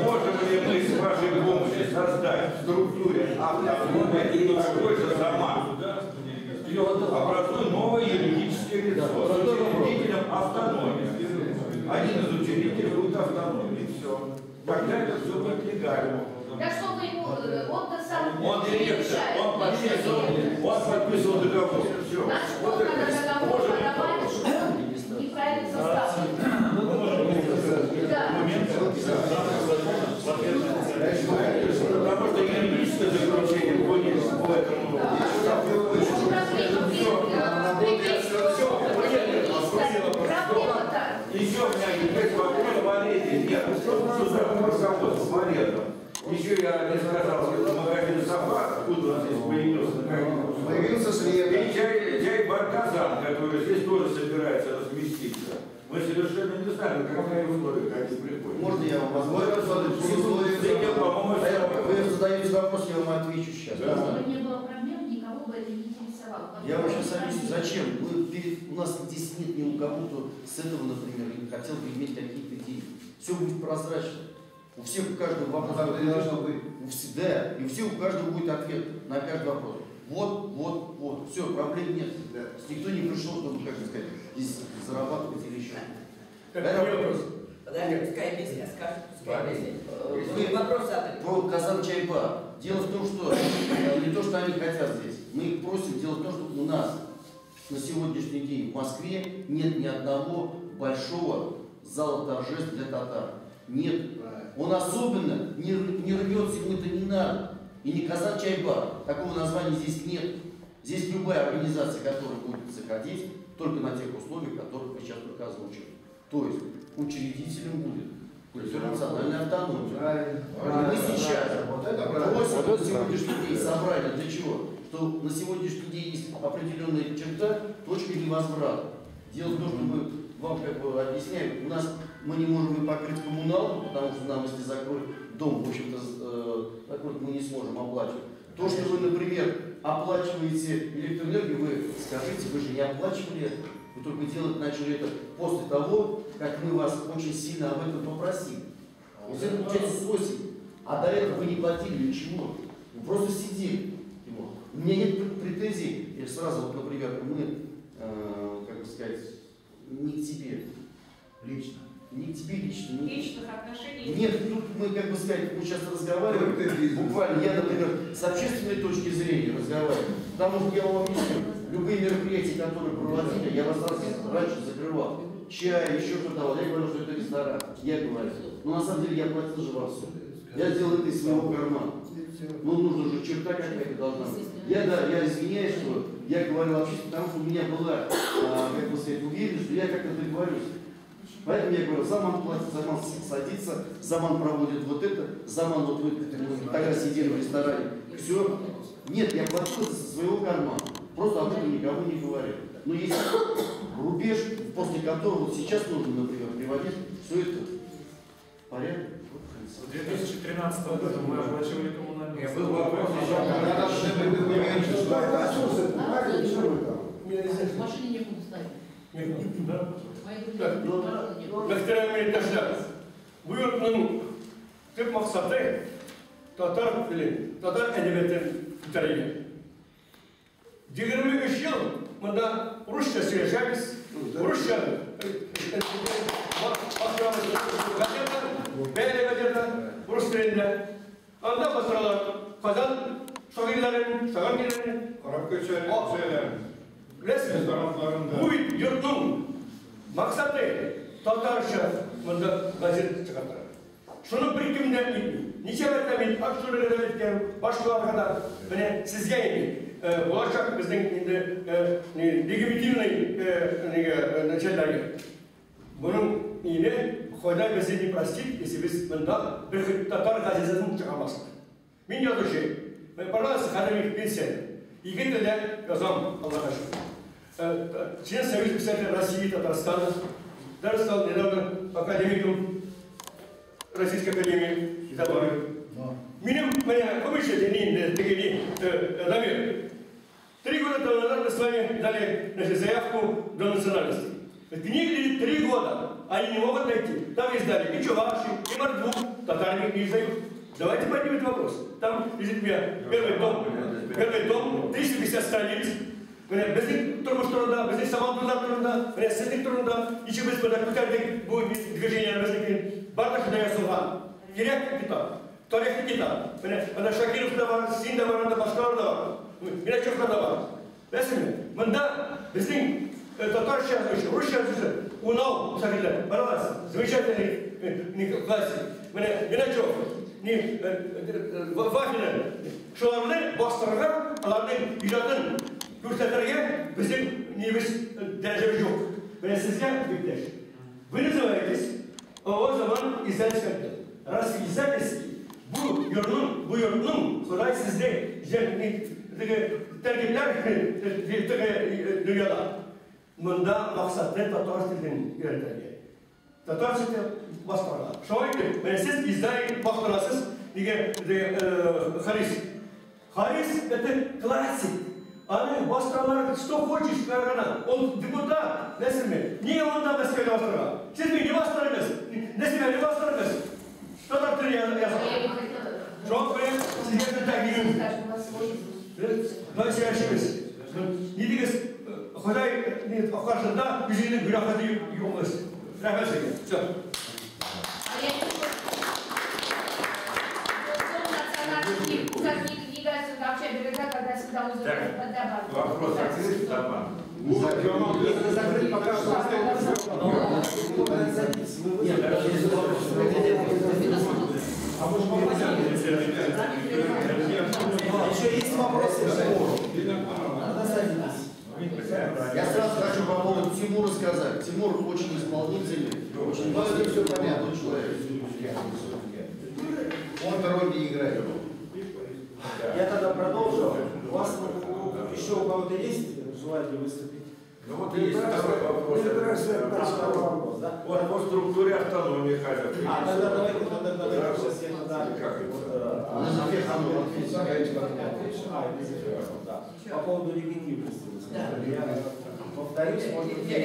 Можем ли мы с вашей помощью создать в структуре автономии такой же сама? Образуем новое юридическое лицо с учредителем автономии. Один из учредителей будет автономией. Все. Тогда это все будет легально. Да что вы ему, он-то сам Он директор, он подписывал договор. Все. Значит, он надо договор подавать, что он неправильно составлен. Потому что юридическое заключение будет по этому. Еще у меня есть вопрос по аренде. Нет, руководство по арендам. Еще я не сказал, что магазин «Сафар», откуда он здесь появился. Появился след. И чай-бар «Казан», который здесь тоже собирается разместиться. Мы совершенно не знаем, какие условия они приходят. Можно я вам возможно. Вы задаете вопрос, я вам отвечу сейчас. Если бы не было проблем, никого бы это не интересовало. Я вообще объясню, зачем? У нас здесь нет ни у кого, кто с этого, например, не хотел бы иметь какие-то идеи. Все будет прозрачно. У всех, у каждого вопрос. Да, и у каждого будет ответ на каждый вопрос. Вот. Все, проблем нет. Никто не пришел, чтобы, как сказать, здесь зарабатывать или еще. Это вопрос. Подожди, пускай объяснят, скажет, пускай объяснят. Вопрос задали. Про Казан-Чайба. Дело в том, что не то, что они хотят здесь. Мы их просим, дело в том, что у нас на сегодняшний день в Москве нет ни одного большого зала торжеств для татар. Нет. Он особенно не рвется, ему это не надо. И не Казан-Чайба. Такого названия здесь нет. Здесь любая организация, которая будет заходить, только на тех условиях, которых вы сейчас только озвучили. То есть учредителем будет национальная автономия. Мы сейчас просим на сегодняшний день собрали для чего? Что на сегодняшний день есть определенная черта, точка невозврата. Дело в том, что мы вам как бы объясняем, мы не можем и покрыть коммуналку, потому что нам, если закроют дом, в общем-то, закроют мы не сможем оплачивать. То, что вы, например, оплачиваете электроэнергию, вы скажите, вы же не оплачивали это. Вы только делать начали это после того, как мы вас очень сильно об этом попросили. То есть это получается с осени. А до этого вы не платили ничего. Вы просто сидели. У меня нет претензий. Я сразу, вот, например, мы, как бы сказать, не к тебе лично. Не к тебе лично. Личных отношений. Нет, тут мы, как бы сказать, мы сейчас разговариваем, буквально, я, например, с общественной точки зрения разговариваю, потому что я вам объясню, любые мероприятия, которые проводили, я вас раньше закрывал, чай, еще что-то давал, я говорю, что это ресторан, я говорю, но на самом деле я платил же вам все, я сделал это из своего кармана, ну нужно же черта какая-то должна быть. Я извиняюсь, что я говорил общественно, потому что у меня была, как бы сказать, уверенность, что я как-то договорюсь. Поэтому я говорю, Заман платит, Заман садится, Заман проводит вот это, Заман вот вы тогда сидели в ресторане. Все. Нет, я платил это со своего кармана. Просто об этом никому не говорю. Но есть рубеж, после которого вот сейчас нужно, например, приводить все это в порядок. В 2013 году мы оплачивали коммунальные услуги. Был вопрос, В машине некуда ставить. Да? Muhterem yurttaşlar, bu yurtun tüm maksatı Tatar dili, Tatar edebiyatını bitirmek. 23 yıl bunda Rusça söyleyeceğiz. Rusça gazeteler, Rus dilinde. Anda basıralar, Kazan şairlerin, şairlerin, resmi bu yurtun maksatı Tatarca bunda gazete çıkartır. Şunu birikimden niçeverden ben aktörlere verirken başkalarına kadar beni sizge indi. Olacak bizden legitiminay начальники. Bunun yine Xoday bizi не простит, если biz bunda bir Tatar gazetesini çıkamazsak. Ben yazıcı, pожалуйста, храним пенсию. И где-то yazam Allah'a şükür. Член Союза писателей России, Татарстана, даже стал недавно академиком Российской академии Изабеллы. Меня повышение намер. 3 года тому назад мы с вами дали заявку до национальности. Книги 3 года, они не могут найти. Там издали и чуваши, и мордву, татарами не издают. Давайте поднимем вопрос. Там лежит у меня первый том, 350 страниц. Bizning turmush turida, bizning samolyotlar turida, sizning turida, ishimiz bilan ko'tardik bu движениemizni barcha shunday yozilgan. Kerak kitob, tarixli kitob. Mana Shakirovda bor, Sinda bor, boshqalarda bor. Mirachovda bor. Bilasizmi? Bunda bizning tatarcha, ruscha so'zi unov shaklda. Baraz, замечательный классик. Mana Mirachov, Vafina, shularni bostirgan, ularning ijodini ko'rsatilgan bizning nemiz darajamiz yo'q. Mana sizga bittash. Вы называетесь o zaman izdательство. Раз издательский, bu yurtning Xudoy sizda tarkiblar dunyoda. Bunda maqsadni Tatar tilini o'rgatadi. Татарча бастырған. Шойды, мәлсіз издай бақтырасыз деген Харис. Харис это классик. Аны бастыралар, что хочешь, қарғана. Ол депутат, нәсілме. Не онда мәскеуде бастырған? Сіз мен не бастырыңыз? Нәсілме не бастырыңыз? Татар тілі yazған. Жоқ, білем, сіздерді тәгілім. Дайсы әшіміз. Не дегіз, Құдай қаршында үзінің гүлақаты үйіңіз. Рахмет сізге. Все. Вопрос закрыт, Степан. Закрыть пока что. Еще есть вопросы? Я сразу хочу по поводу Тимура сказать. Тимур очень исполнительный, очень все понятный человек. Он роль не играет. Я тогда продолжу. У вас еще у кого-то есть желание выступить? Ну вот есть второй вопрос. Вот по структуре автономии хотят. Тогда давайте, сейчас я тогда... По поводу легитимности. Я повторюсь, может быть, я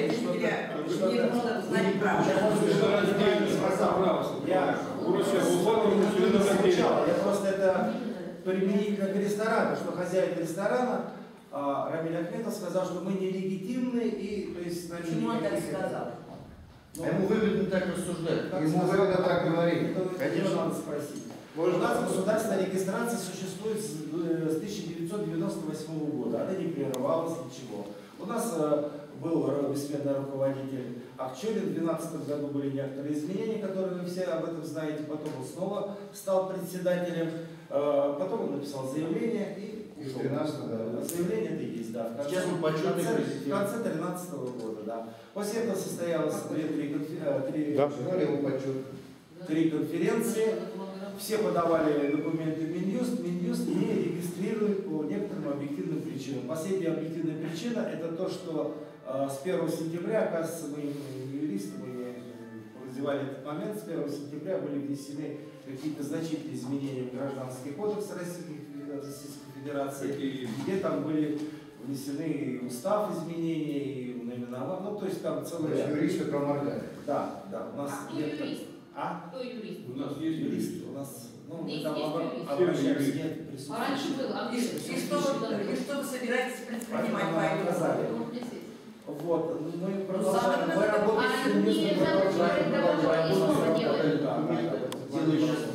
просто это применительно к ресторану, что хозяин ресторана Рамиль Ахметов сказал, что мы нелегитимны и, то есть, почему он так сказал? Ему выгодно так рассуждать. Ему выгодно так говорить. Конечно, надо спросить. У нас государственная регистрация существует с 1998 года. Она не прерывалась, ничего. У нас был бессменный руководитель Акчурин. В 2012 году были некоторые изменения, которые вы все об этом знаете. Потом он снова стал председателем. Потом он написал заявление и ушел. Заявление это и есть, да. В конце 2013 года, да. После этого состоялось три конференции. Все подавали документы в Минюст. Минюст не регистрирует по некоторым объективным причинам. Последняя объективная причина – это то, что с 1 сентября, оказывается, мы юристы, мы развивали этот момент, с 1 сентября были внесены какие-то значительные изменения в Гражданский кодекс Российской Федерации, где там были внесены и устав изменения, и наименования, ну то есть там целый ряд. Юристы проморгали. Да, да, у нас нет. Кто юрист? У нас есть юрист. У нас, ну, мы там обращаемся, нет присутствия. А раньше было. И что вы собираетесь предпринимать по этому? Вот, мы продолжаем. Мы работаем с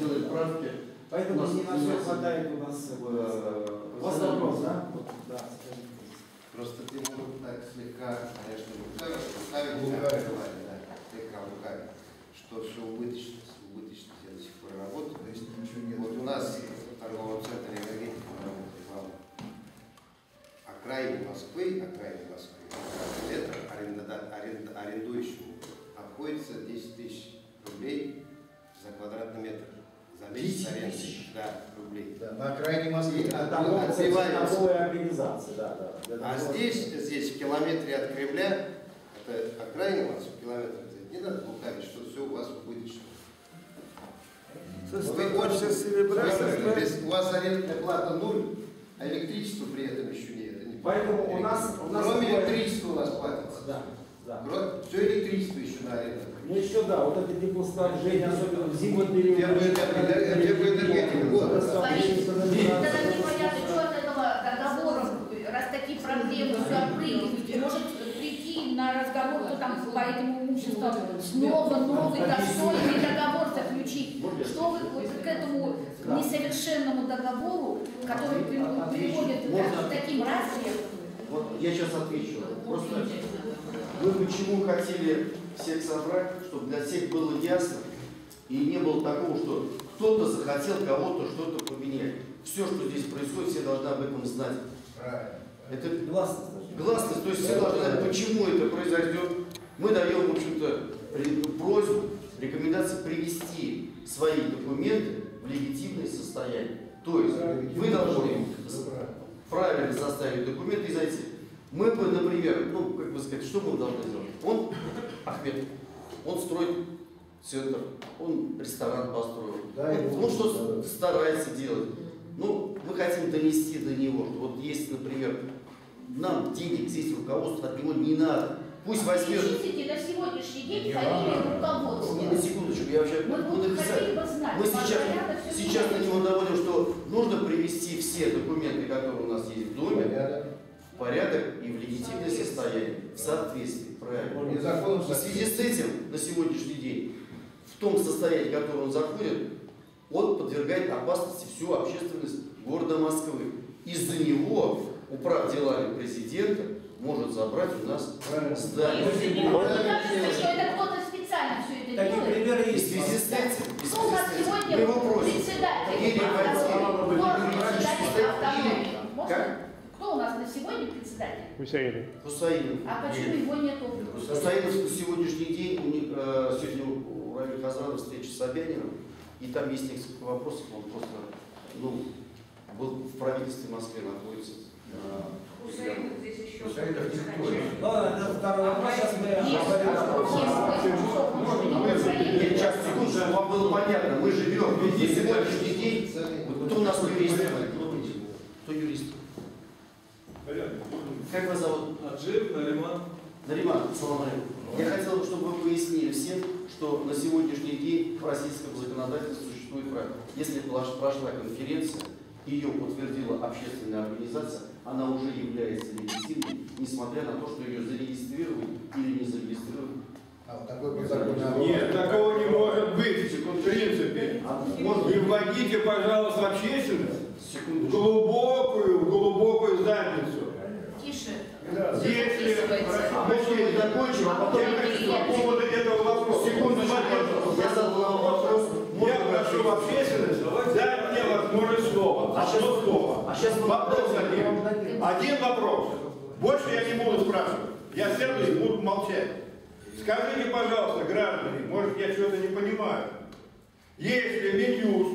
делает правки. Поэтому не на все хватает у нас. У вас вопрос, да? Да, скажите. Просто ты можешь так слегка, конечно, лукавить, что все убыточно я до сих пор работаю. То есть вот у нас в торговом центре энергетики работает окраине Москвы, метр арендующему обходится 10 тысяч рублей за квадратный метр. За месяц аренды. Да, рублей. Да, на окраине Москвы. Торговая организация, да. А здесь в километре от Кремля, это окраина Москвы, километр. Не надо лукавить, что все у вас убыточно. У вас арендная плата 0, а электричество при этом еще нет. Поэтому у нас кроме электричества у нас платится. Да, да. Все электричество еще на аренду. Ну еще да, вот это теплоснабжение, особенно в зимний период. Теплоэнергетика. Тогда непонятно, что от этого договора, раз такие проблемы, все опрыгиваете, может прийти на разговор, кто там по этому имуществу снова новый достойный договор заключить. Что вы к этому несовершенному договору, который приводит к таким разрядам? Вот я сейчас отвечу. Просто мы почему хотели всех собрать, чтобы для всех было ясно и не было такого, что кто-то захотел кого-то что-то поменять. Все, что здесь происходит, все должны об этом знать. Правильно. Это гласность, то есть все должны знать, почему это произойдет. Мы даем, в общем-то, просьбу, рекомендацию привести свои документы в легитимное состояние. То есть вы должны правильно составить документы и зайти. Мы бы, например, ну, как бы сказать, что мы должны сделать? Он, Ахмед, Он строит центр, он ресторан построил. Да, он что старается делать. Ну, мы хотим донести до него, что вот есть, например, нам денег здесь руководство от него не надо. Пусть возьмет... Перечислите на сегодняшний день фамилию руководства. Не, на секундочку, я вообще... Мы хотели бы знать. Мы сейчас на него доводим, что нужно привести все документы, которые у нас есть в доме, в порядок и в легитимное состояние, в соответствии, правильно. В связи с этим, на сегодняшний день, в том состоянии, в которое он заходит, он подвергает опасности всю общественность города Москвы. Из-за него управ делами президента может забрать у нас здание. Мне кажется, что это кто-то специально все это Такие примеры делает. есть. В связи с этим, Кто у нас сегодня председатель автономии? Кто у нас на сегодня председатель? Хусаинов. Хусаинов. А почему его нету? Хусаинов на сегодняшний день, сегодня у Равиля Хазрана встреча с Собяниным, и там есть несколько вопросов, он просто, был в правительстве Москвы, находится. Хусаинов здесь еще. Это второй вопрос, сейчас мы Нет, сейчас, секунду, чтобы вам было понятно, мы живем, на сегодняшний день, кто у нас юрист? Кто юрист? Как вас зовут? Аджиев Нариман. Нариман, салам алейкум. Я хотел, чтобы вы пояснили всем, что на сегодняшний день в российском законодательстве существует правило. Если прошла конференция, ее утвердила общественная организация, она уже является легитимной, несмотря на то, что ее зарегистрировали или не зарегистрировали. Нет, такого не может быть, в принципе. Не вводите, пожалуйста, общественность в глубокую задницу. Тише. Если мы закончим, а потом по поводу этого вопроса. Секунду, я задал вопрос. Я прошу в общественность дать мне возможность слова. Одно слово. Вопрос один. Один вопрос. Больше я не буду спрашивать. Я сяду и буду молчать. Скажите, пожалуйста, граждане, может, я что-то не понимаю. Если Минюст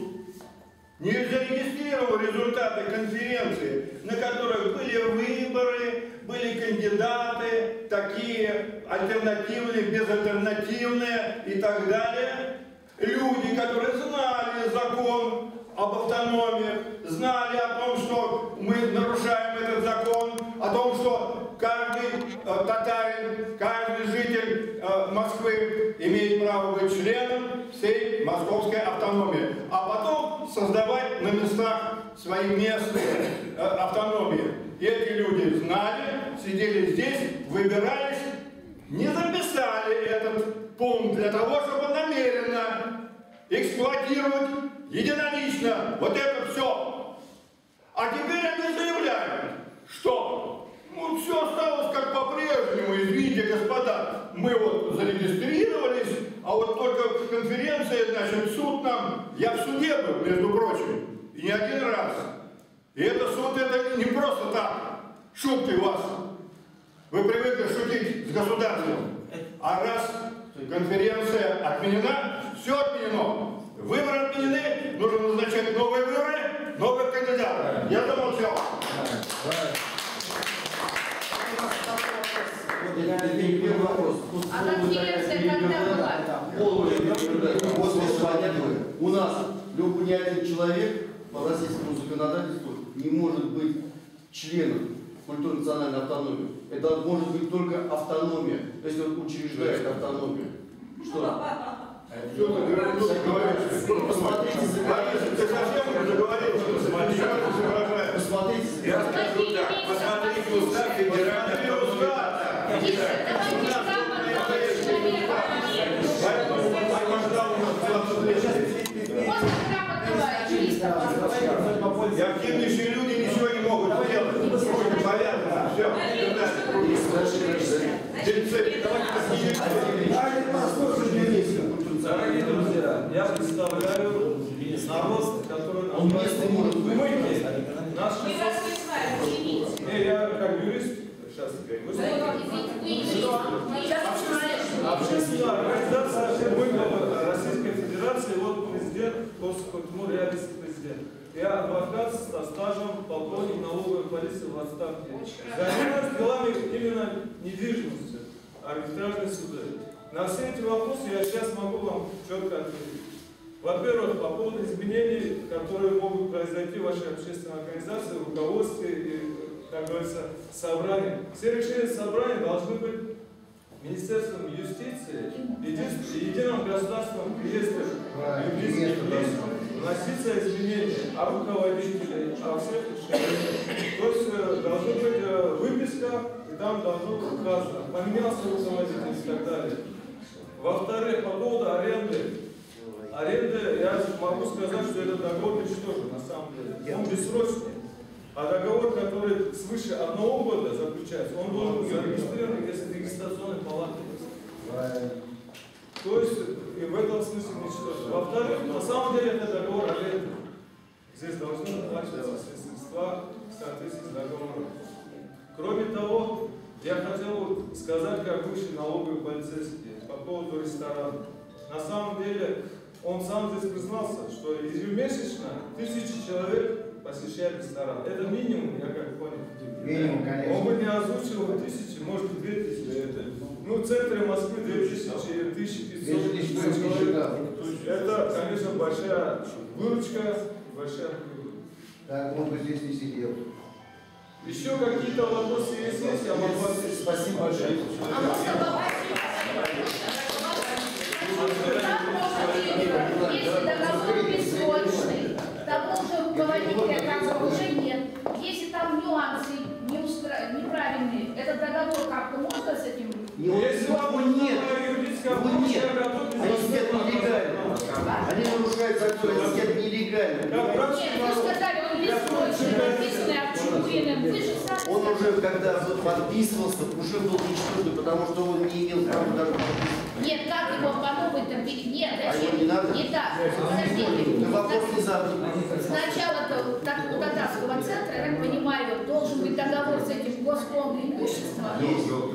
не зарегистрировал результаты конференции, на которых были выборы, были кандидаты, такие альтернативные, безальтернативные и так далее, люди, которые знали закон об автономии, знали о том, что мы нарушаем этот закон, о том, что каждый татарин, каждый житель Москвы имеет право быть членом всей московской автономии, а потом создавать на местах свои местные автономии. И эти люди знали, сидели здесь, выбирались, не записали этот пункт для того, чтобы намеренно эксплуатировать единолично вот это все. А теперь они заявляют, что все осталось как по-прежнему, извините, господа, мы вот зарегистрировались, а вот только конференция, значит, суд нам, я в суде был, между прочим, и не один раз. И это суд, это не просто так, шутки у вас. Вы привыкли шутить с государством. А раз конференция отменена, все отменено. Выборы отменены, нужно назначать новые выборы, новых кандидатов. Я замолчал. А конференция когда была? У нас ни один человек по российскому законодательству не может быть членом культурно-национальной автономии. Это может быть только автономия, то есть он учреждает автономию. Что? Посмотрите за Посмотрите устав федерального суда. И активнейшие люди ничего не могут сделать. Понятно. Все. Дорогие друзья, я представляю народ, который наш я как юрист, сейчас общественная организация Российской Федерации, вот президент, Костя реальный президент. Я адвокат со стажем полковник налоговой полиции в отставке. Занимаюсь делами именно недвижимости, арбитражные суды. На все эти вопросы я сейчас могу вам четко ответить. Во-первых, по поводу изменений, которые могут произойти в вашей общественной организации, в руководстве и, как говорится, собрании. Все решения собрания должны быть Министерством юстиции, единым государственным реестром юридических лиц, вноситься изменения о руководителе, о всех решениях. То есть должна быть выписка, и там должно быть указано, поменялся руководитель и так далее. Во-вторых, по поводу аренды. Аренда, я могу сказать, что этот договор ничтожен на самом деле. Он бессрочный. А договор, который свыше 1 года заключается, он должен быть зарегистрирован в регистрационной палате. То есть и в этом смысле ничтожен. Во-вторых, на самом деле это договор аренды. Здесь должны выплачиваться средства в соответствии с договором. Кроме того, я хотел сказать, как бывший налоговый полицейский, по поводу ресторана. На самом деле, он сам здесь признался, что ежемесячно 1000 человек посещает ресторан. Это минимум, я как понял. Минимум, конечно. Он бы не озвучил 1000, может быть 2000. Ну, в центре Москвы 2000, 1500 человек. Это, конечно, большая выручка, большая прибыль. Так, он бы здесь не сидел. Еще какие-то вопросы есть? Я могу ответить. Спасибо большое. Если договор бессрочный, того же руководителя там уже нет. Если там нюансы неправильные, этот договор как-то можно с этим? Если его нет, его нет. Они сидят нелегально. Они нарушают закон, они сидят нелегально. Нет, вы сказали, он бессрочный, написанный Овчинкиным. Вы же сами... Он уже, когда подписывался, уже был ничтожный, потому что он не имел права даже подписываться. Нет, как его подумать-то? Нет, зачем? Не надо? Не так. Подождите. Вопрос не задал. Сначала Татарского центра, я так понимаю, должен быть договор с этим госком имущества.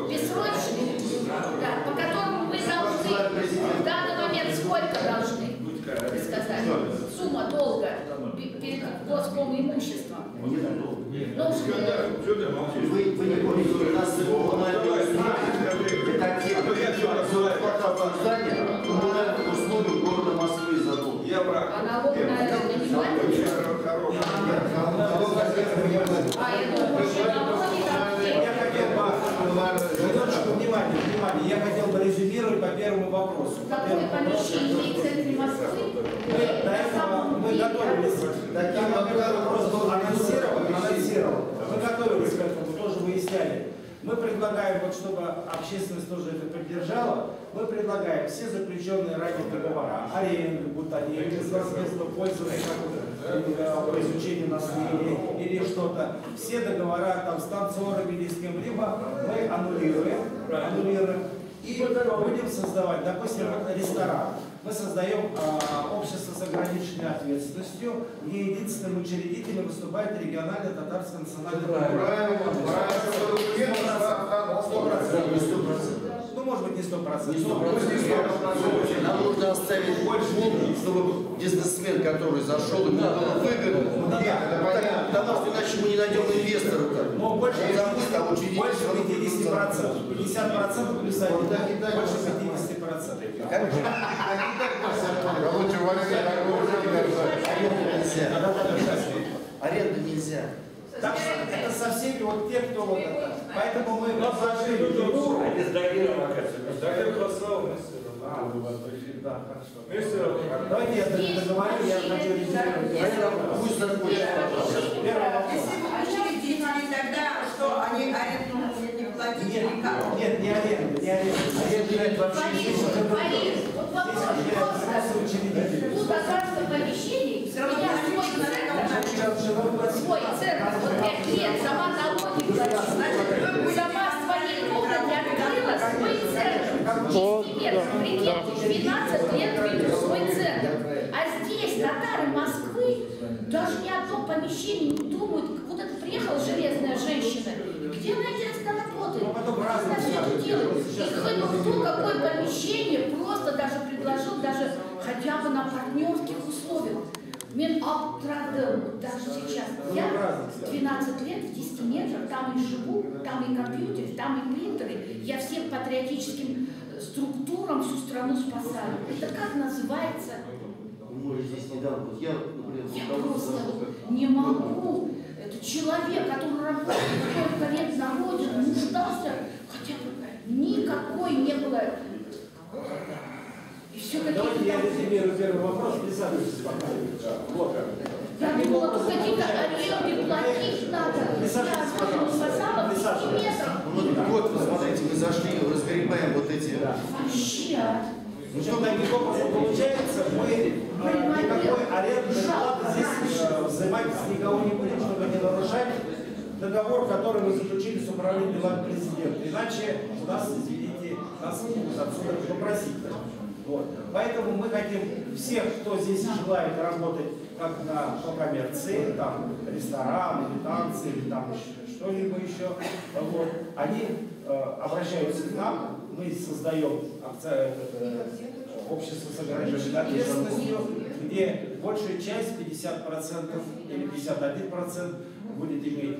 Бессрочный. Да, по которому вы должны в данный момент сколько должны? Вы сказали. Сумма долга перед госком имуществом. Вы не помните, у нас коммунальные услуги, это те, кто эксплуатацию здания, коммунальных услуг города Москвы задумал. А налог на это не платите? Минуточку, внимание. Я хотел бы резюмировать по первому вопросу. Какое помещение в центре Москвы? До этого мы готовились. Таким вопрос был анонсирован. Мы готовились к этому, тоже выясняли. Мы предлагаем, вот, чтобы общественность тоже это поддержала, мы предлагаем все заключенные ранее договора, аренды, будто они безвозмездного пользования, по изучению наследия или что-то, все договора там с танцорами или с кем-либо мы аннулируем и будем создавать, допустим, ресторан. Мы создаем общество с ограниченной ответственностью, где единственным учредителем выступает региональная татарская национальная Ну, может быть, не 100%. Нам нужно оставить пункт, чтобы бизнесмен, который зашел, ему было выгодно. Потому что иначе мы не найдем инвестора. Но больше 50%. 50% плюс 1. Больше 50%. Аренда нельзя. Так что это со всеми вот те, кто вот это. Поэтому мы предложили фигуру. Да, хорошо. Давайте я договорю, я хочу резюмировать. Пусть закончит. Если вы учредители, тогда что, они аренду не платили? Нет, не аренду. Аренду вообще Вот вопрос. У татарского помещения у меня свой центр, вот 5 лет, сама налоги платила, сама в своей комнате открыла свой центр. Прикиньте, 12 лет веду свой центр. А здесь татары Москвы даже ни одно помещение не думают. Вот это приехала железная женщина, где она интересно работает, как она все это делает. И хоть бы кто какое помещение просто даже предложил, даже хотя бы на партнерских условиях. Даже сейчас. Я 12 лет в 10 метрах, там и живу, там и компьютер, там и принтеры. Я всем патриотическим структурам всю страну спасали. Это как называется? Мы здесь недавно, вот я, например, Я просто не могу. Это человек, который работает столько лет на родину, нуждался, хотя бы никакой не было. И все Давайте я какие-то... резюмирую первый вопрос, присаживайтесь пока. Вот. Я думала, тут какие-то аренды платить надо. Присаживайтесь, Я спасала 5 метров. Вот, вы смотрите, мы зашли, разгребаем вот эти... Вообще. Ну что, таким образом получается, мы никакой арендной платы здесь взимать с никого не будем, чтобы не нарушать договор, который мы заключили с управлением делами президента. Иначе у нас, извините, нас могут отсюда попросить. Вот. Поэтому мы хотим всех, кто здесь желает работать как по коммерции, там ресторан, или танцы, или там что-либо еще, вот, они обращаются к нам. Мы создаем общество с ограниченной ответственностью, где большая часть, 50% или 51% будет иметь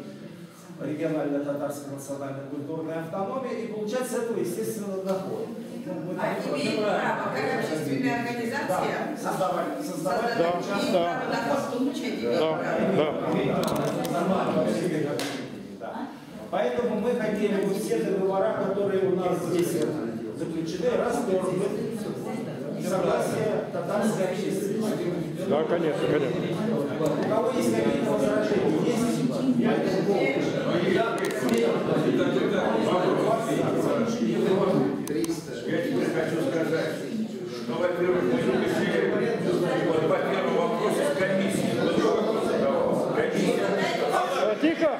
регионально-татарская национально-культурная автономия и получать с этого, естественно, доход. Они имеют право, как общественная организация, создавать доход получения. Поэтому мы хотели бы все договора, которые у нас здесь заключены, расторгнуть согласие татарской общественности. Да, конечно, конечно. У кого есть какие-то возражения? Есть? Я тебе хочу сказать, что, во-первых, мы решили, вот по первому вопросу с комиссией. Тихо!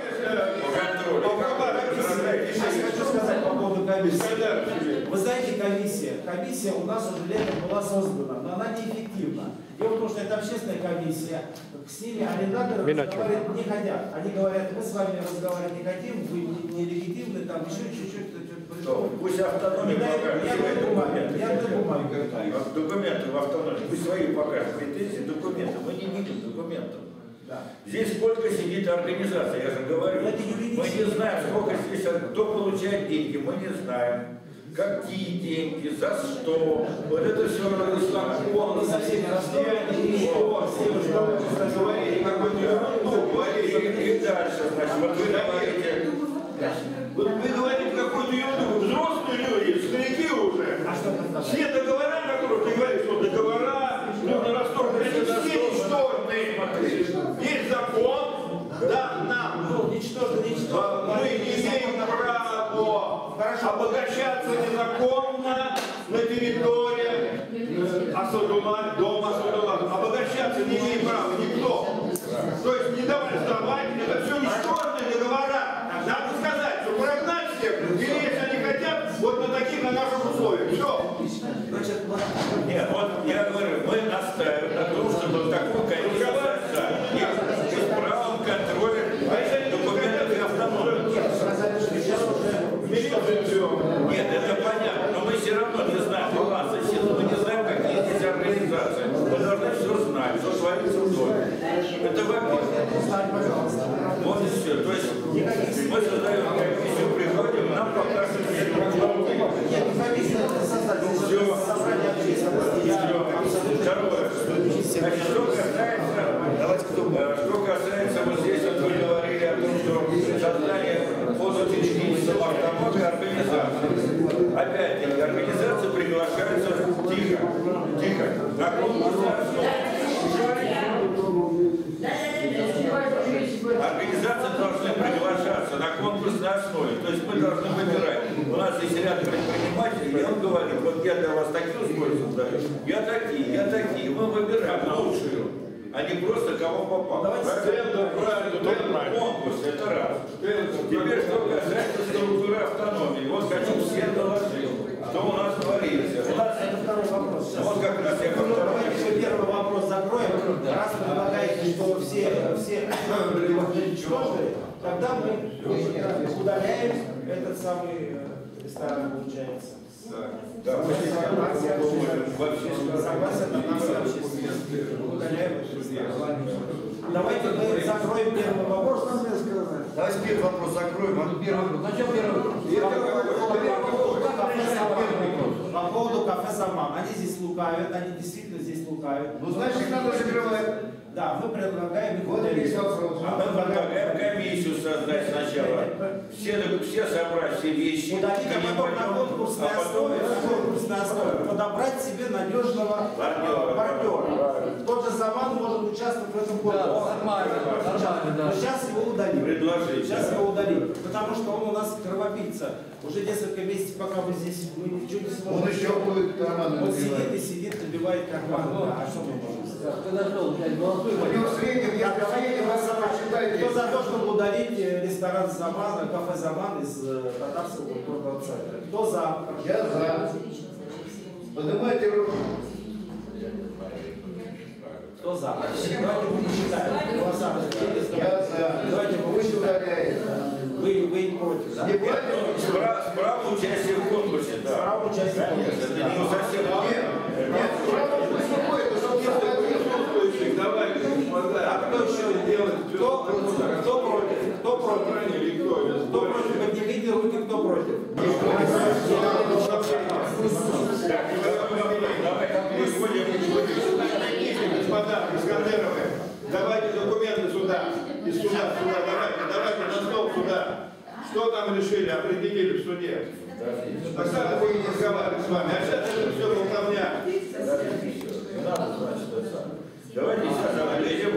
Хочу сказать по поводу комиссии. Вы знаете, комиссия у нас уже летом была создана, но она неэффективна. Дело в том, что это общественная комиссия, с ними арендаторы разговаривать не хотят. Они говорят, мы с вами разговаривать не хотим, вы нелегитимны, там еще чуть-чуть. Пусть автономия покажет. Документы в автономии, пусть свои покажут, претензии, документы. Мы не видим документов. Здесь сколько сидит организация, я же говорю. Мы не знаем, сколько здесь, кто получает деньги, мы не знаем. Какие деньги, за что. Вот это все он со всеми и дальше, значит, вот вы говорите. Вот вы говорите какую-то ерунду, взрослые люди, старики уже. Все договора, которые ты говоришь, что договора, нужно расторгнуть, это все ничтожные. Есть закон, да, нам. Мы не имеем права обогащаться незаконно на территории Асадула, дома Асадула. Обогащаться не имеем права никто. То есть не давай сдавать, это все ничтожные договора. Надо сказать, что прогнать всех, или если они хотят, вот на таких, на наших условиях. Все. Нет, вот я говорю, мы настаиваем на том, чтобы такую комиссию создать. С правом контроля документов и автономии. Нет, это понятно, но мы все равно не знаем баланса сил, мы не знаем, какие здесь организации. Мы должны все знать, что творится в доме. Это во-первых. Вот и все. То есть мы создаем комиссию, приходим, нам покажут Второе. Значит, что касается вот здесь, вот вы говорили о том, что создание подучредительного автономии организации. Опять-таки, организации приглашаются тихо, на конкурсной основе. Организации должны приглашаться на конкурсной основе. То есть мы должны выбирать. У нас здесь ряд предпринимателей, и он говорит, вот я для вас такие условия создаю, я такие. Мы выбираем лучшую, а не просто кого попало. Правильно, конкурс, это раз. Теперь, что касается структуры автономии. Вот хочу всем доложить, что у нас творится. Это второй вопрос. Вот как раз я давайте первый вопрос закроем. Раз вы предлагаете, что все ничтожные, тогда мы удаляем этот самый ресторан, получается. Да, мы давайте мы закроем первый вопрос. Давайте первый вопрос закроем. Первый вопрос. По поводу кафе «Саман». Они здесь лукавят, они действительно здесь лукавят. Ну, значит, надо закрывать. Да, мы предлагаем их Мы предлагаем комиссию создать сначала. Все собрать все вещи. Удалить, а потом на конкурсной основе подобрать себе надежного партнера. Тот же «Саман» может участвовать в этом конкурсе. Да, нормально, да. Но сейчас его удалим. Предложить. Сейчас его удалим. Потому что он у нас кровопийца. Уже несколько месяцев, пока вы здесь, мы ничего не сможем. Он еще будет карманы Он набивать. сидит и сидит, набивает карманы. А что мы можем сделать? У него в среднем, если в среднем, вы посчитайте. Кто за то, чтобы удалить ресторан «Заман», кафе «Заман» из татарского культурного центра? Кто за? Я за. Поднимайте руку. Кто за? Давайте мы посчитаем. Голоса разделились. Я за. Давайте мы посчитаем. Вы против, да? Право участия в конкурсе, да. Право участия в конкурсе. Это не совсем. Нет, право присутствует, чтобы не было присутствующих. Давайте, А кто еще делает? Кто против? Кто против? Кто против? Поднимите руки, кто против? Господа Искандеровы, давайте документы сюда. Из суда, давайте на стол сюда. Что там решили, определили в суде? Тогда мы будем разговаривать с вами. А сейчас это все болтовня. Давайте сейчас облезем.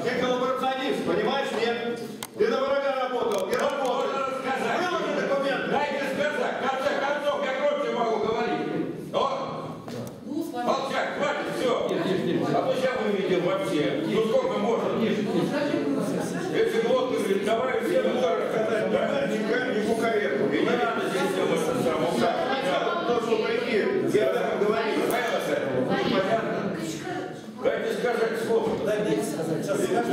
Ты коллаборационист, понимаешь, нет? Ты на врага работал, не работал. Выложи документы. Дайте сказать. В конце концов, я громче могу говорить. Молчать, хватит, все. А то сейчас мы видим вообще. Ну сколько можно? Если глотка говорит, давай все сказать, да? Не кукаретку. И не надо здесь все это самое. То, что прийти, я об этом говорил. Понятно? Дайте сказать слово. Дайте сказать. Сейчас скажем.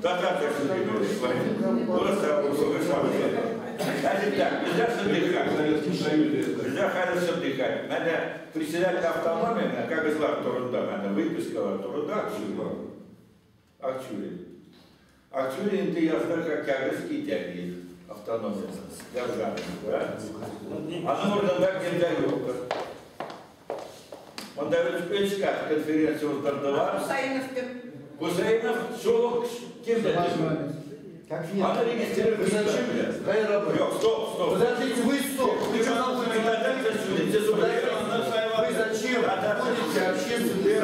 Татарка с вами. Просто соглашался. Значит так, нельзя отдыхать. Нельзя ходить отдыхать. Надо председатель автономии, как из Лав-Турунда, надо выписка Турунда Акчурин. Акчурин это ясно, как тягостский тягит. Автономия. Да? Она можно дать не дает. Он дает печка конференцию с Дардоваром. Хусейнов шел к кем-то. Она регистрирует. Стоп. Подождите, вы стоп. Вы что Вы зачем вводите общественные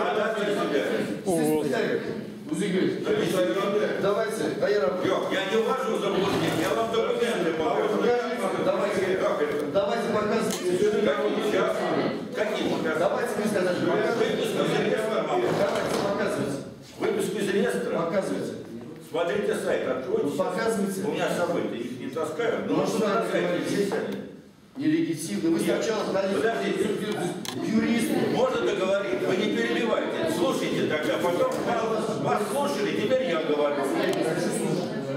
Давайте, я не увожу заблуждение, я вам документы покажу. Давайте показывайте. Какие показывать? Давайте вы сказать, давайте показывайте. Выпуск из реестра? Показывайте. Смотрите сайт, откройте. Показывайте. У меня события, их не таскают. Ну что на сайте есть они? Нелегитимно. Вы сначала подождите. Юрист. Можно договорить, вы не перебивайте. Слушайте тогда, потом вас слушали, теперь я говорю.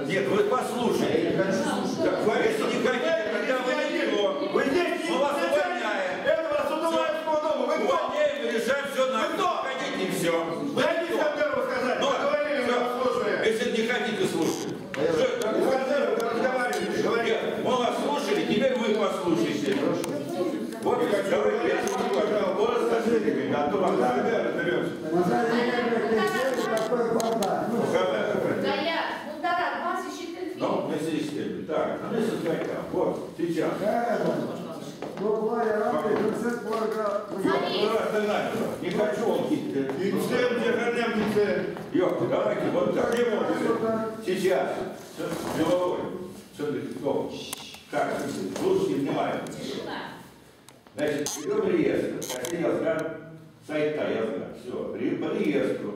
Нет, вы послушайте. Если не хотите, тогда вы никто. Вы здесь мы вас увольняем. Это вас удувает по дому. Вы кто? Увольняем, решаем все на хотите, и все. Дайте Искандерову сказать. Поговорили, мы вас слушаем. Если не хотите слушать. Искандеров, вы разговариваете, говорите. Мы вас слушали, теперь вы послушайте. Вот давайте я слушаю. Голос соседей, а то вам разберемся. Ну, мы здесь так, ну если сказать так, вот, сейчас. Не хочу он Йоп, давайте вот так. Сейчас. Деловой. Так, слушайте внимательно. Значит, берем реестр. Хотя я знаю, сайта я знаю. Все, по реестру.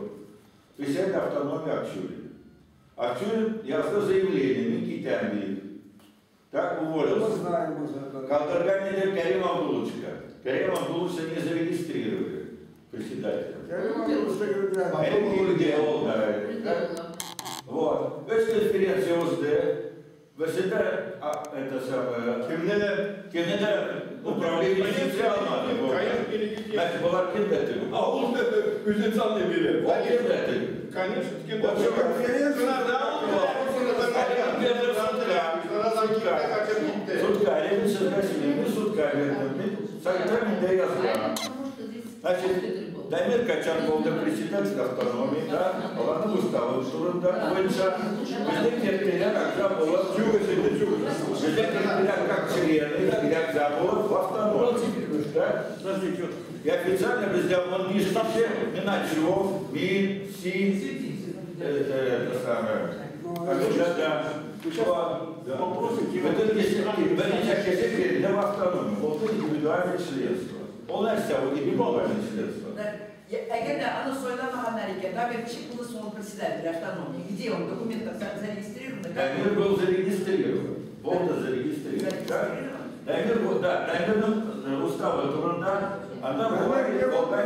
То есть это автономия Акчурин. Акчурин, ясно, заявление, Никитян видит. Так уволился. Калдарган Карим Абдуловича. Карим Абдуловича не зарегистрировали председателя. Карим делал, да. Вот. Пресс-конференция ОСД. Васида, это самое, Кемнеда управление юстиции Алматы. Значит, была кендатель. А он сам не берет. Конечно, сутками, да я знаю. Значит, Дамир Качан был председатель автономии, да, Алана Густавович, Турында, Бойча, Президент когда была как член, когда была в автономии, да? И официально он пишет все, Миначев, Мин, Си, это самое, для автономии, вот индивидуальное членство. У нас сегодня индивидуальное членство. Eğer de ana soylamayanlar iken, Damir çıkmalı son председатель автономии, где он в документах зарегистрирован? Дамир был зарегистрирован, полно зарегистрирован. Дамир был, да, Дамирным уставом Турында, она была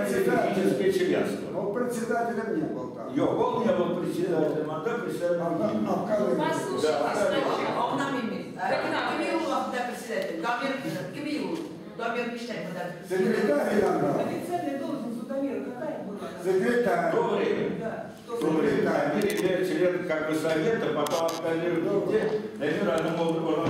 физическое членство. Он председателем не был там. Он не был председателем, а да, председателем. Послушайте, он нам имеет. Кемиулов, да, председатель. Кемиулов. Дамир Миштайн, да. Секретарь Янга. Официальная должность у Дамира какая была? Секретарь. В то время. Дамир член как бы совета, потом Дамир был где? Дамир, она могла...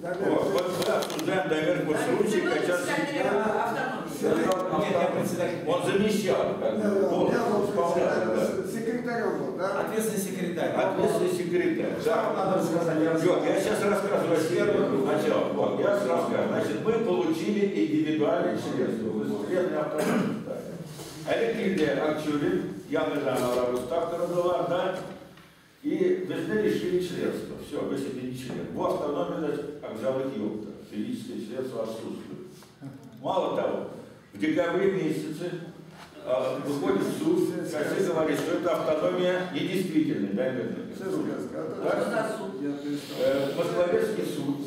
Вот обсуждаем, Дамир, по случаю, Качан он замещал, секретарем был, да? Ответственный секретарь. Ответственный секретарь. Я сейчас рассказываю о первом начале. Вот, я рассказываю. Значит, мы получили индивидуальное членство. Выступление автономии. Электрик Акчулин, Яна устав была, да? И мы решили членство. Все, вы себе не член. В автономии Акзалых Юкта. Физическое членство отсутствует. Мало того, в декабре месяце выходит суд, который говорит, что эта автономия недействительная, да, Москворецкий суд.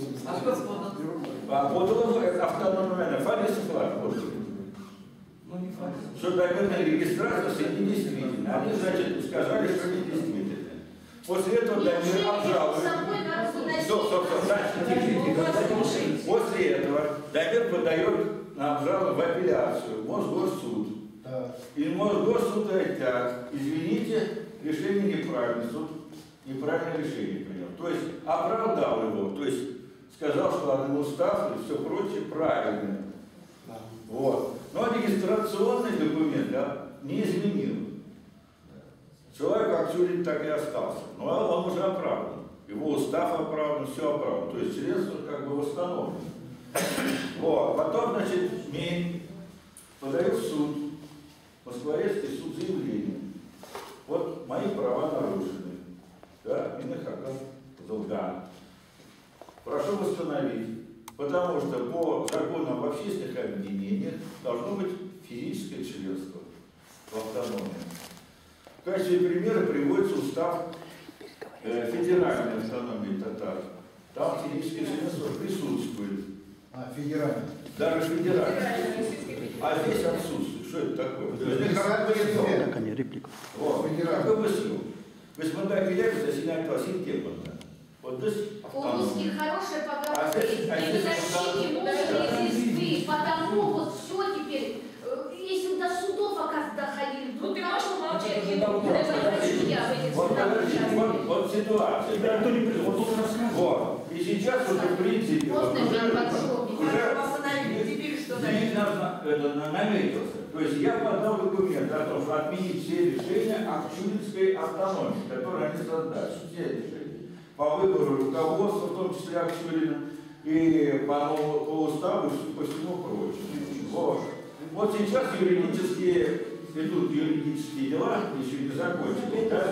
Подал автономия, Фарисов что доверенная регистрация недействительна. Они, значит, сказали, что недействительна. После этого Дамир обжалует. После этого Дамир подает на обжалу в апелляцию, Мосгорсуд. И Мосгорсуд говорит, так, извините, решение неправильное, суд неправильное решение принял. То есть оправдал его, то есть сказал, что устав и все прочее правильно. Вот. Но регистрационный документ, да, не изменил. Человек Акчулин так и остался. Но он уже оправдан. Его устав оправдан, все оправдан. То есть членство как бы восстановлено. Вот. Потом, значит, Мин подает в суд, Москворецкий суд заявление. Вот мои права нарушены. Да, Минахаков, Долган. Прошу восстановить. Потому что по законам об общественных объединениях должно быть физическое членство в автономии. В качестве примера приводится устав федеральной автономии татар. Там физическое членство присутствует. Федеральный. Даже федеральный. А здесь отсутствует. Что это такое? Так, они реплика. Вот, как объясню. Господа Федеральный заседает Василий Герман. Вот здесь У-русских хорошая поговорка есть. Не защите мужа из потому вот все теперь, если до судов, оказывается, доходили. Ну ты можешь молчать? Вот ситуация. Вот. И сейчас уже в принципе уже наметился. То есть я подал документ о том, что отменить все решения Акчулинской автономии, которые они создали. Все решения. По выбору руководства, в том числе Акчулина, и по уставу и по всему прочему. Вот сейчас идут юридические дела, еще не закончились, да?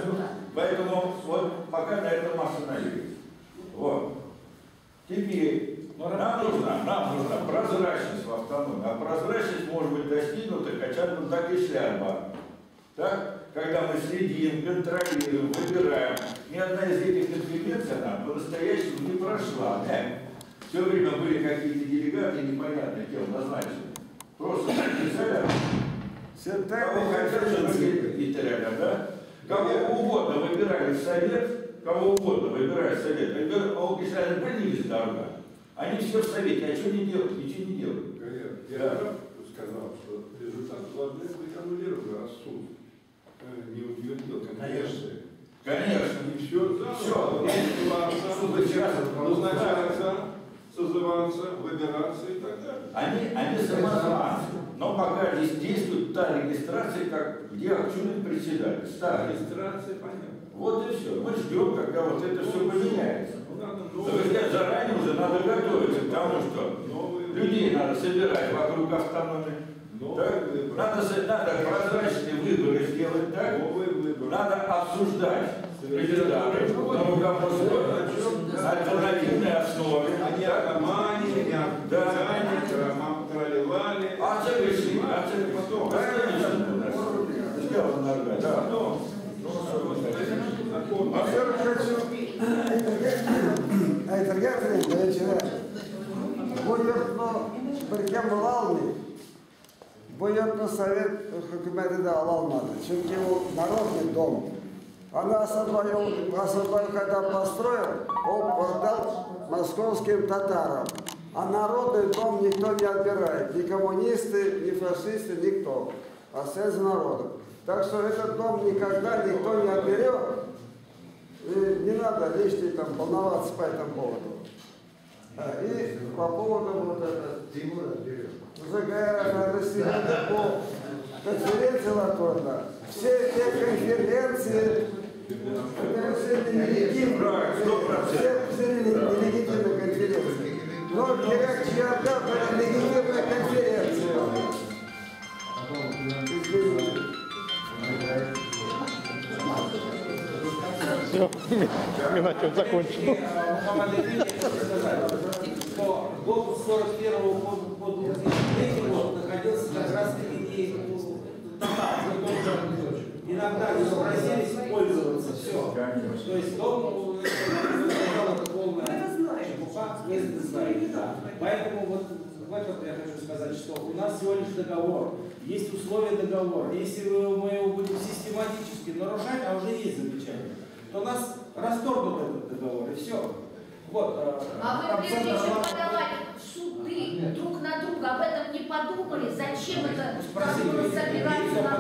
Поэтому вот пока на этом остановились. Вот. Теперь нам нужна прозрачность в автономии. А прозрачность может быть достигнута хотя бы так и шляпа. Так? Когда мы следим, контролируем, выбираем. Ни одна из этих конференций она по-настоящему не прошла. Да? Все время были какие-то делегаты непонятных дел назначены. Просто написали. Кого хотели, да? Кого угодно выбирали в совет, кого угодно выбирали в совет. Он писали, были из дорога. Они все в совете, а что не делают? Ничего не делают. Я сказал, что результаты должны быть аннулированы, раз суд не утвердил конференции. Конечно. И все, назначается, созываться, выбираться и так далее. Они самозванцы. Но пока здесь действует та регистрация, где Акчурин председатель. Старая регистрация, понятно. Вот и все. Мы ждем, когда вот это все поменяется. Друзья, заранее уже надо готовиться к тому, что людей надо собирать вокруг автономии. Надо прозрачные выборы сделать, так? Надо обсуждать кандидатов на руководство на альтернативной основе. А не атамане, не атамане, тролливали. А цель потом. Сделано нормально. Да. Во-первых, хочу aytırgan bu yurtni birga bo'lolmaydi. Bu yurtni Sovet hukumatida ololmadi. Chunki u народный дом. Она Асадбай, когда построил, он продал московским татарам. А народный дом никто не отбирает. Ни коммунисты, ни фашисты, никто. А Союз народов. Так что этот дом никогда никто не отберет. И не надо лишний там волноваться по этому поводу. И по поводу вот этого ЗГР населения по конференции Латвии. Все те конференции, это все нелегитимные конференции. Но Чьярда была легитимная конференция. Все, Минатюк закончил. Год с 41 по 2003 год находился как раз таки иногда не сообразились пользоваться. Все. То есть дом это полная чепуха, вы знаете. Да. Поэтому вот в этом я хочу сказать, что у нас всего лишь договор. Есть условия договора. Если мы его будем систематически нарушать, а уже есть замечание, то нас расторгнут этот договор, и все. Вот, а вы прежде чем подавать суды друг на друга, об этом не подумали? Зачем это должно собираться на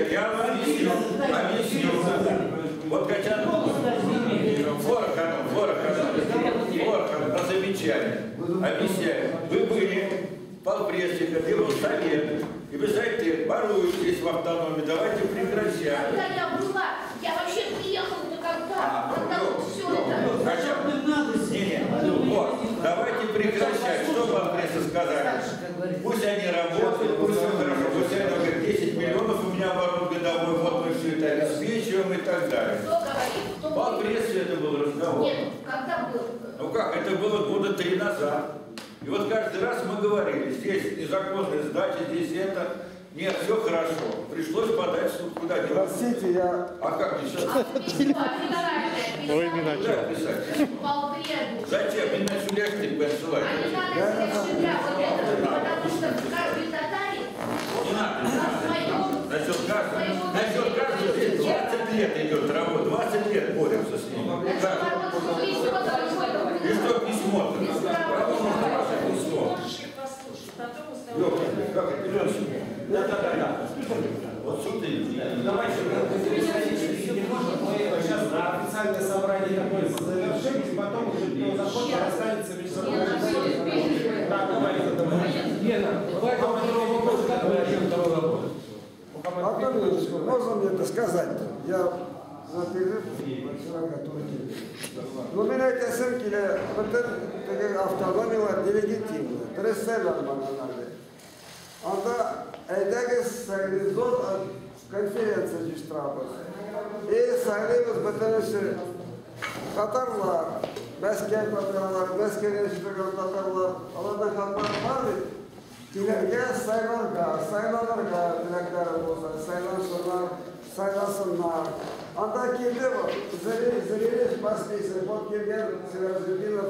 Я вам объясню. Вот хотят Ворохов на замечание. Объясняю. Вы были полпредседателя, делал совет. И вы знаете, воруетесь в автономии, давайте прекращать. Когда я была, я вообще приехала-то когда? Все это. Вот, давайте прекращать. Что вам пресса сказали? Пусть они работают, пусть все хорошо. Пусть они говорят, 10 миллионов у меня оборот годовой, вот мы все это обеспечиваем и так далее. По прессе это был разговор. Нет, когда был? Ну как, это было года 3 назад. И вот каждый раз мы говорили, здесь незаконная сдача, здесь это. Нет, все хорошо. Пришлось подать в суд. Куда делать? Простите, я... А как еще? Ой, Минатюк. Зачем? Иначе ляжете посылать. А не надо сделать себя вот это, потому что каждый татарин насчет каждого здесь 20 лет идет работа, 20 лет боремся с ним. И что письмо-то? Кому нужно ваше письмо? Как это? Да. Вот суды. Давайте, мы сейчас официальное собрание такое завершим, и потом уже закон останется между собой. Да, давайте. Лена, давай попробуем вопрос, как вы решим второй вопрос. Антон Ильич, можно мне это сказать-то? Я за перерыв вчера готовый. Но меня эти оценки, автономия нелегитимная. Тресселер мананады. Анда эдегес сагризот конференция диштрабас. И сагризот бетенеши Катарлар, Бескер Катарлар, Бескер Катарлар, Алада Катарлар, Тилерге Сайланарга, Тилерге Боза, Сайласынар. Анда келді, зәрелес баспейсі, бұл келген Северзудинов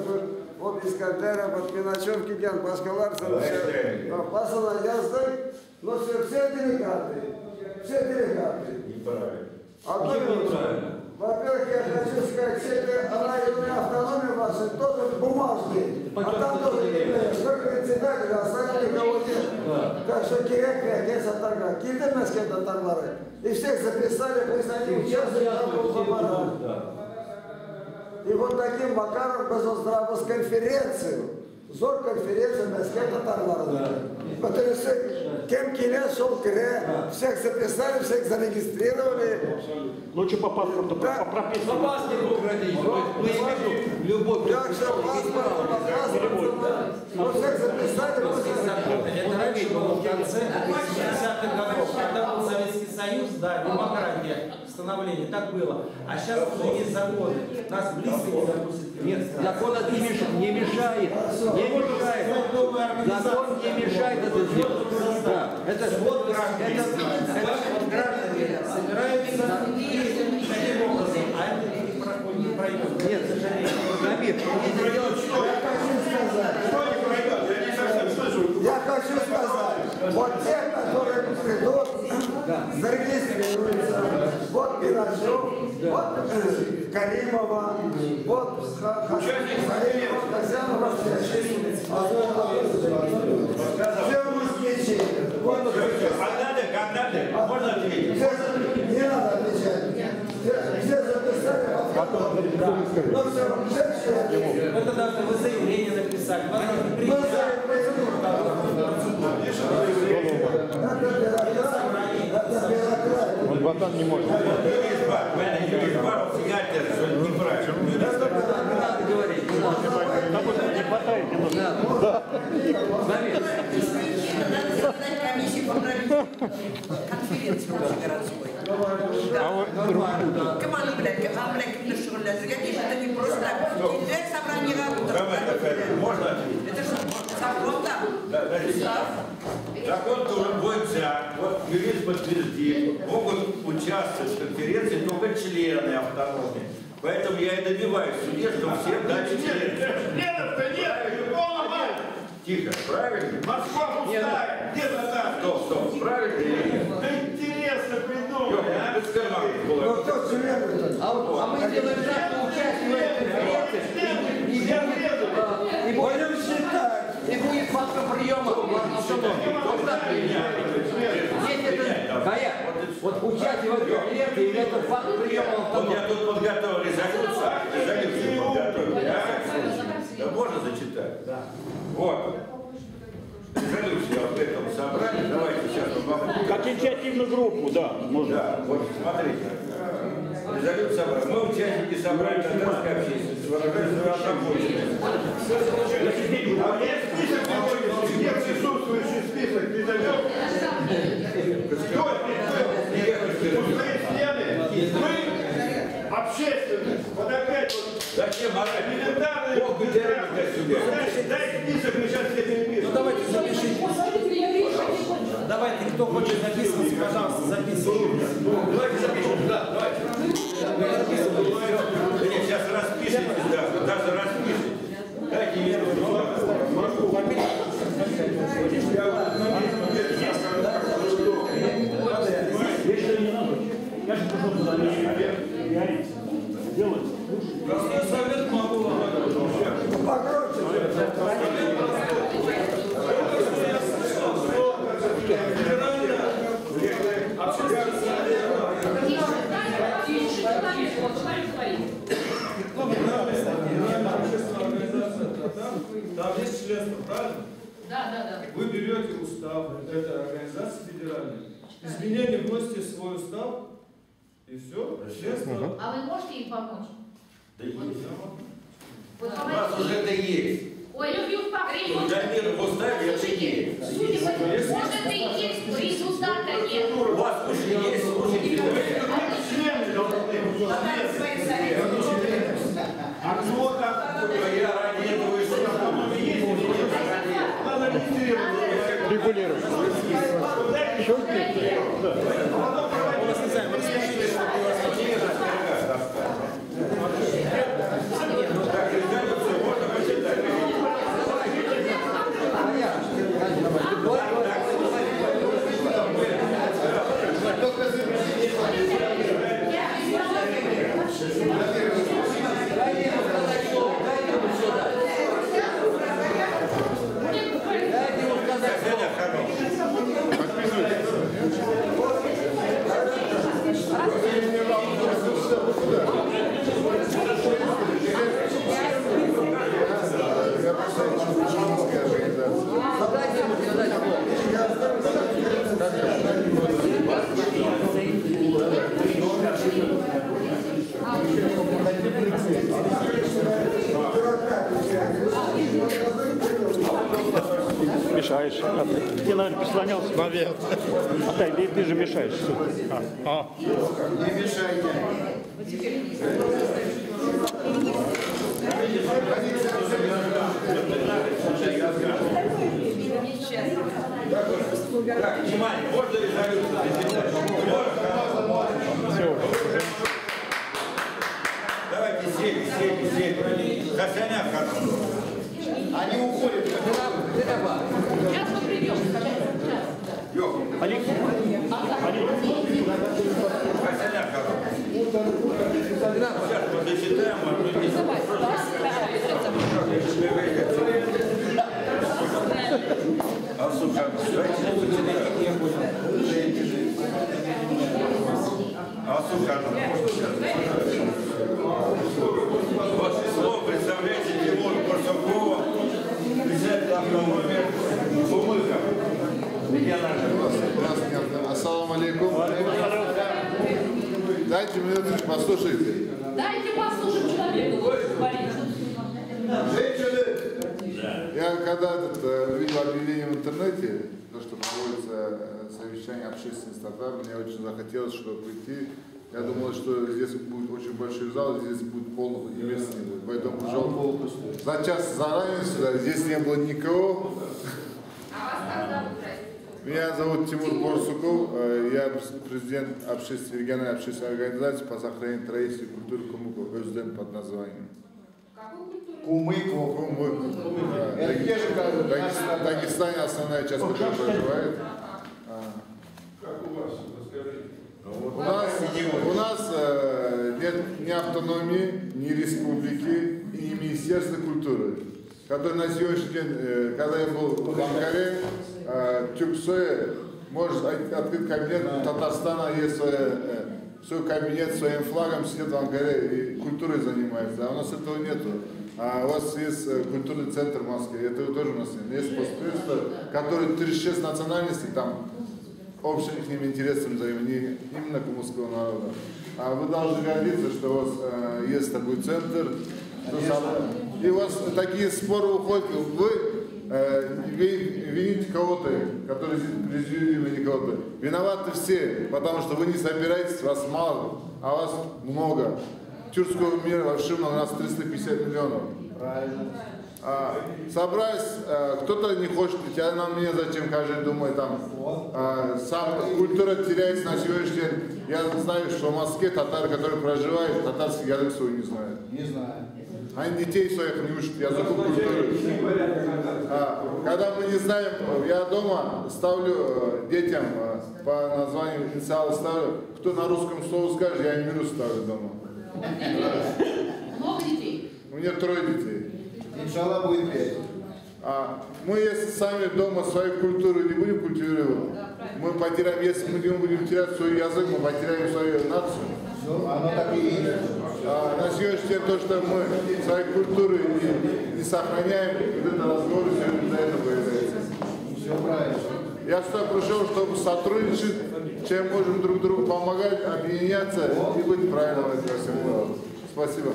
вот Искандера, вот Пиначев, Кидян, Пашкаларцев, Пасана, Яздай, но все делегаты. Неправильно. Во-первых, я хочу сказать, все эти районные автономии ваши тоже бумажные, а там тоже не имеют. Только председатель, остальные никого нет. Так что Кирекля, Кеса Тарга, Кирдемес Кеса Таргары. И всех записали, пусть они участвуют в аппарате. И вот таким макаром Госздраву с конференцию, зор конференцию на Скета Таргары. Потому что кем Келес шел Кире, всех записали, всех зарегистрировали. Лучше по паспорту, по прописке. По паспорту родить. Любовь. Так что паспорт, ну всех записали. Это раньше было в конце 60-х годов, когда был Советский Союз, да, демократия, становление, так было. А сейчас уже есть законы. Нас близко не запустят. Нет, закон это не мешает. Закон не мешает это сделать. Да. Это вот граждане собираются таким образом, а это не пройдет. Нет, Намир, я хочу сказать, вот те, которые придут, зарегистрируются, вот Пиначев, вот Каримова, вот Хасянова, все москвичи. Можно ответить? Не надо отвечать. Все записали, это должны вы заявление написать. Он ботан не может. Не хватает немного. Да. Комиссию по конференции городской. Команда, блядь, это не просто так. Для собрания можно? Это же закон там. Закон трудовой вот юрист подтвердит, могут участвовать в конференции только члены автономии. Поэтому я и добиваюсь в суде, что всем дать члены. Членов-то нет, полно мать. Тихо, правильно? Москва пустая, где заказ? Стоп, правильно или нет? Да интересно придумали, а? А мы делаем так, что участие в этой конференции и будем считать. И будет факт приема в автономии. Вот участие в этой конференции является факт приема в автономии. Я тут подготовил резолюцию подготовил. Да можно зачитать? Да. Вот. Резолюцию об этом собрали. Давайте сейчас мы попробуем. Как инициативную группу, да, можно. Да, вот смотрите. Резолюцию собрали. Мы участники собрания татарской общественности. Выражаем свою озабоченность. Где присутствующий список резолюций? Пустые стены. Мы общественность. Вот опять вот. Зачем элементарные. Дай список, мы сейчас все перепишем. Ну давайте запишите. Давайте, кто хочет записывать, пожалуйста, записывайте. Давайте запишем, да, давайте. Сейчас распишите, да, даже распишите. Дайте мне Я же пришел туда делать. Простой совет могу вам. Там есть членство, правильно? Да. Вы берете устав, это организация федеральная. Изменения вносите в свой устав, и все, членство. А вы можете им помочь? Да есть. Вот У нас уже это есть. Ой, У Дамира в уставе это есть. может и есть, результата нет. У вас уже есть, слушайте. Члены должны быть. А кто там? Я ради этого и что Регулировать. Так, резолюцию можно почитать. Наверное. Отойди, ты же мешаешь. Не мешайте. Так, внимание, можно резолюцию? Давайте сели. Хасанян хорошо. Они уходят. Сейчас мы придем. Хасанян хорошо. Сейчас мы досчитаем, Ваше слово представляете Тимур Барсукова, председатель автономии Кумыка. Ассаламу алейкум. Дайте минуточку, послушайте. Дайте послушать человеку, говорить. Я когда видел объявление в интернете, то, что проводится совещание общественных татар, мне очень захотелось, чтобы прийти. Я думал, что здесь будет очень большой зал, здесь будет полного и места не будет. Поэтому пришел за час заранее сюда, здесь не было никого. Меня зовут Тимур Барсуков, я президент региональной общественной организации по сохранению традиций и культуры Кумыка, ОСДН под названием. Кумык. Это где же в Дагестане основная часть, которая проживает. Как у вас? У нас нет ни автономии, ни республики и ни Министерства культуры, который на сегодняшний день, когда я был в Анкаре, Тюрксое может открыть кабинет, у Татарстана есть свой кабинет, своим флагом сидит в Анкаре и культурой занимается, а у нас этого нету. А у вас есть культурный центр в Москве, этого тоже у нас нет. Есть постпредство, который 36 национальностей там общим их интересам заявления именно кумыкского народа. А вы должны гордиться, что у вас есть такой центр, и у вас такие споры уходят, вы вините кого-то, который здесь президиуме, не кого-то. Виноваты все, потому что вы не собираетесь, вас мало, а вас много. Тюркского мира вообще у нас 350 миллионов. Правильно. Собрались, кто-то не хочет, а нам меня зачем, каждый думает, там, сам культура теряется на сегодняшний день. Я знаю, что в Москве татары, которые проживают, татарский язык свой не знают. Не знаю. Они детей своих не учат языку культуры. Когда мы не знаем, я дома ставлю детям по названию инициалы ставлю, кто на русском слово скажет, я Эмиру ставлю дома. Много детей? У меня 3 детей. Иншаллах будет 5. Мы, если сами дома свою культуру не будем культивировать, мы потеряем, если мы не будем терять свой язык, мы потеряем свою нацию. Ну, оно так и есть. На сегодняшний день то, что мы своей культуры не сохраняем, вот это разговор сегодня за это появляется. Все правильно. Я сюда пришел, чтобы сотрудничать, чем можем друг другу помогать, объединяться и быть правильным во всем деле. Спасибо.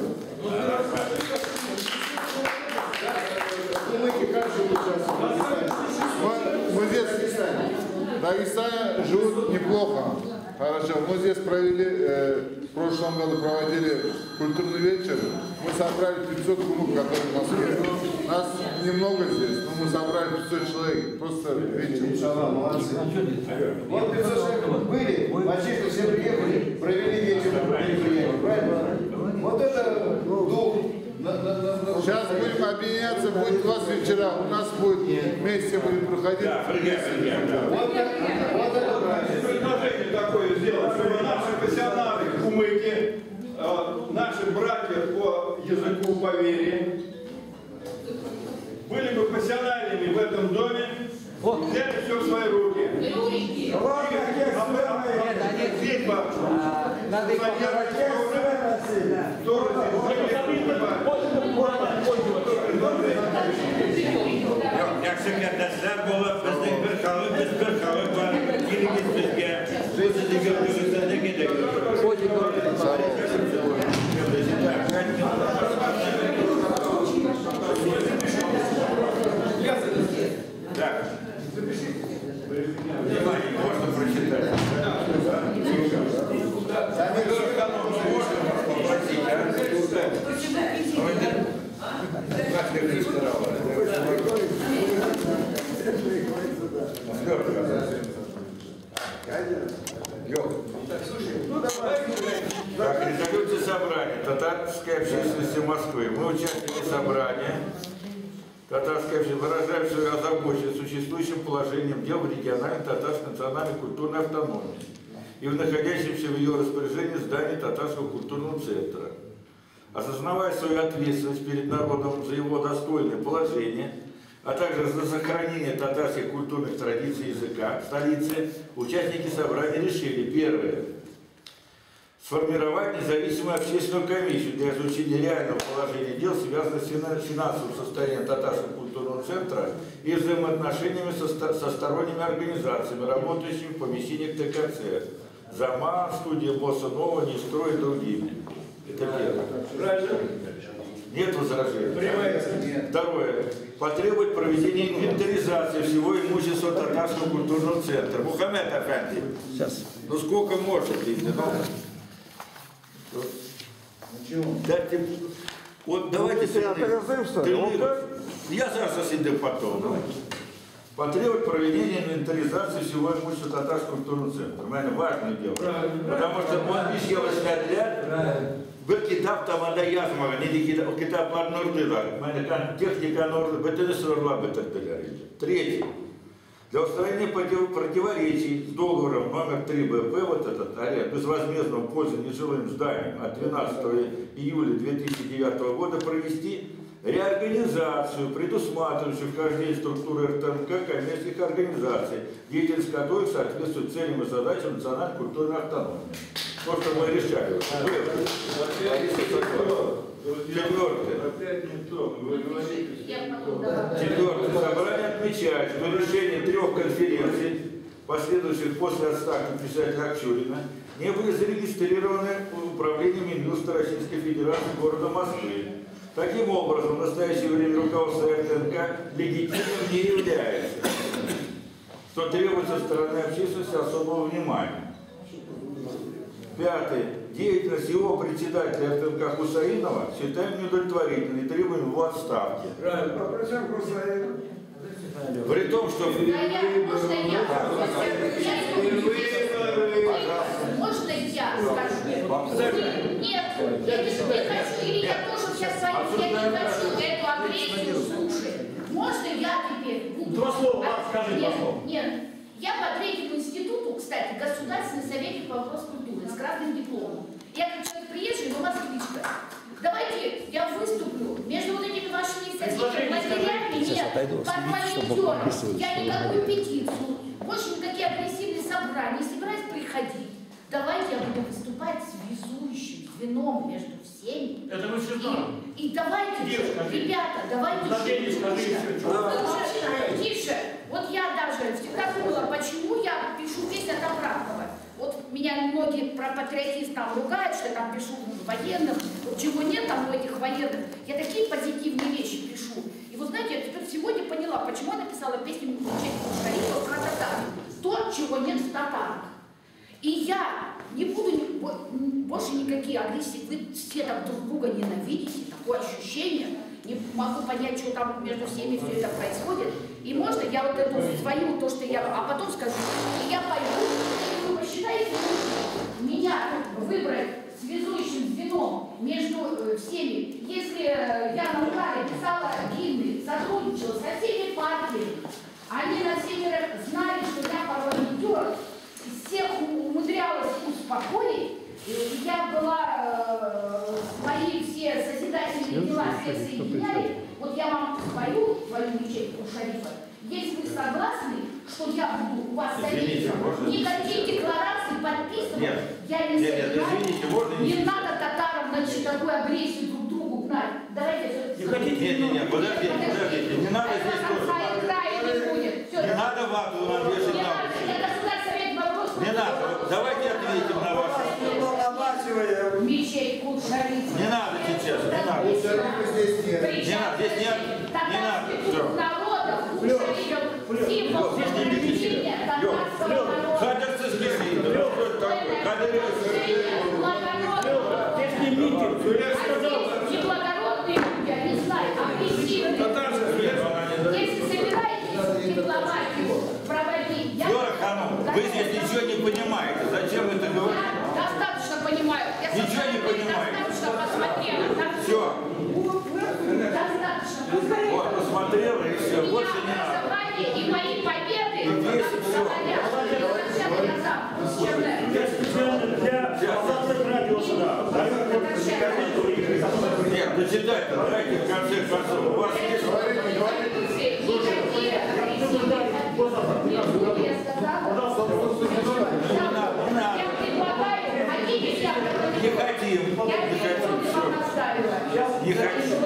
Мы здесь в Дагестане живут неплохо. Хорошо. Мы здесь провели, в прошлом году проводили культурный вечер. Мы собрали 500 кумык, которые в Москве. Нас немного здесь, но мы собрали 500 человек. Просто вечер. Иншаллах, молодцы. Вот 500 человек были, почти все приехали, провели вечер мероприятия. Правильно? Вот это дух. Сейчас будем объединяться, будет 20 вечера, у нас будет вместе будем проходить. Вот это правильно. Предложение такое сделать, чтобы наши профессионалы, кумыки, наши братья по языку, по вере, были бы профессиональными в этом доме, взяли все в свои руки. Надо их Yaxşı kardeşler, bizning bir xalq, biz bir xalq var. Kelingizga, biz sizni gördüğünüzde gidelim. Так. председатель. Так, резолюция собрания татарской общественности Москвы. Мы, участники собрания татарской общественности, выражаем свою озабоченность существующим положением дел в региональной татарской национальной культурной автономии и в находящемся в ее распоряжении здании Татарского культурного центра. Осознавая свою ответственность перед народом за его достойное положение, а также за сохранение татарских культурных традиций и языка в столице, участники собрания решили: первое. Сформировать независимую общественную комиссию для изучения реального положения дел, связанных с финансовым состоянием Татарского культурного центра и взаимоотношениями со сторонними организациями, работающими в помещениях ТКЦ. ЗАМА, студия Босса Нова, Нестрой и другими. Это первое. Нет возражений? Второе. Потребовать проведения инвентаризации всего имущества Татарского культурного центра. Мухаммед Афанди. Сейчас. Ну сколько может, Дайте, вот давайте я зараз иду потом. Потребовать проведения инвентаризации всего имущества Татарского культурного центра. Это важное дело. Потому что он висел отряд, был китап там ада язмага, не китап Нурды, техника Нурды, это не сорла бы так далее. Третье. Для устранения противоречий с договором номер 3 БП, вот этот аренда безвозмездного пользования нежилым зданием от 12 июля 2009 года провести реорганизацию, предусматривающую вхождение структуры РТМК коммерческих организаций, деятельность которых соответствует целям и задачам национальной культурной автономии. То, что мы решали. Четвертое. Собрание отмечает, что решение 3 конференций, последующих после отставки председателя Акчурина, не были зарегистрированы в управлении Минюста Российской Федерации города Москвы. Таким образом, в настоящее время руководство РТНК легитимным не является, что требует со стороны общественности особого внимания. Пятое. Деятельность его председателя РТНК Хусаинова считаем неудовлетворительной и требуем его отставки. При том, что... Можно я скажу? Нет, я не хочу, или я тоже сейчас свою, я не хочу эту агрессию слушать. Можно я теперь буду... Два слова, скажи два слова. Нет, я по третьему институту, кстати, государственный советник по вопросу культуры с красным дипломом. Я как человек приезжий, но москвичка. Давайте я выступлю между вот этими вашими соседями, матерями, нет, под волонтером. Я никакую петицию, больше никакие агрессивные собрания, не собираюсь приходить. Давайте я буду выступать связующим звеном между всеми. Это мы все знаем. И давайте, ребята, давайте тише. Вот я даже всегда думала, почему я пишу песню от Абрахова. Вот меня многие патриотисты там ругают, что я там пишу военных, чего нет там у этих военных. Я такие позитивные вещи пишу. И вот знаете, я теперь сегодня поняла, почему я написала песню Шарипова про татар. То, чего нет в татарах. И я не буду больше никакие агрессии, вы все там друг друга ненавидите, такое ощущение, не могу понять, что там между всеми все это происходит. И можно я вот эту свою, то, что я, а потом скажу, и я пойду, и вы посчитаете, меня выбрать связующим звеном между всеми. Если я на Угаре писала гимны, сотрудничала со всеми партиями, они на севере знали, что я парламентер, всех умудрялась успокоить, и я была, мои все созидательные дела всех соединяли. Вот я вам свою ячейку Шарифа. Если вы согласны, что я буду у вас садиться, никакие декларации подписывать, я не согласна. Не надо татарам, значит, такую агрессию друг другу гнать. Давайте все. Не хотите? Нет, подождите, не надо здесь тоже. Не надо вату нам вешать на уши. Не надо, давайте ответим на ваши. Мечеть Шарифа. Не надо сейчас, не надо. Не надо, здесь не надо. Все. Хадерцы Неблагородные люди, я не знаю, агрессивные. Если собираетесь дипломатию проводить, вы здесь ничего не понимаете. Зачем вы это говорите? Я достаточно понимаю. Я ничего не понимаете. Достаточно посмотрела. Все. Достаточно. Вот, посмотрела и все. Больше не надо. И мои победы говорят, нет, дочитайте, давайте в конце концов. У вас есть... Не хотим. Не хотим.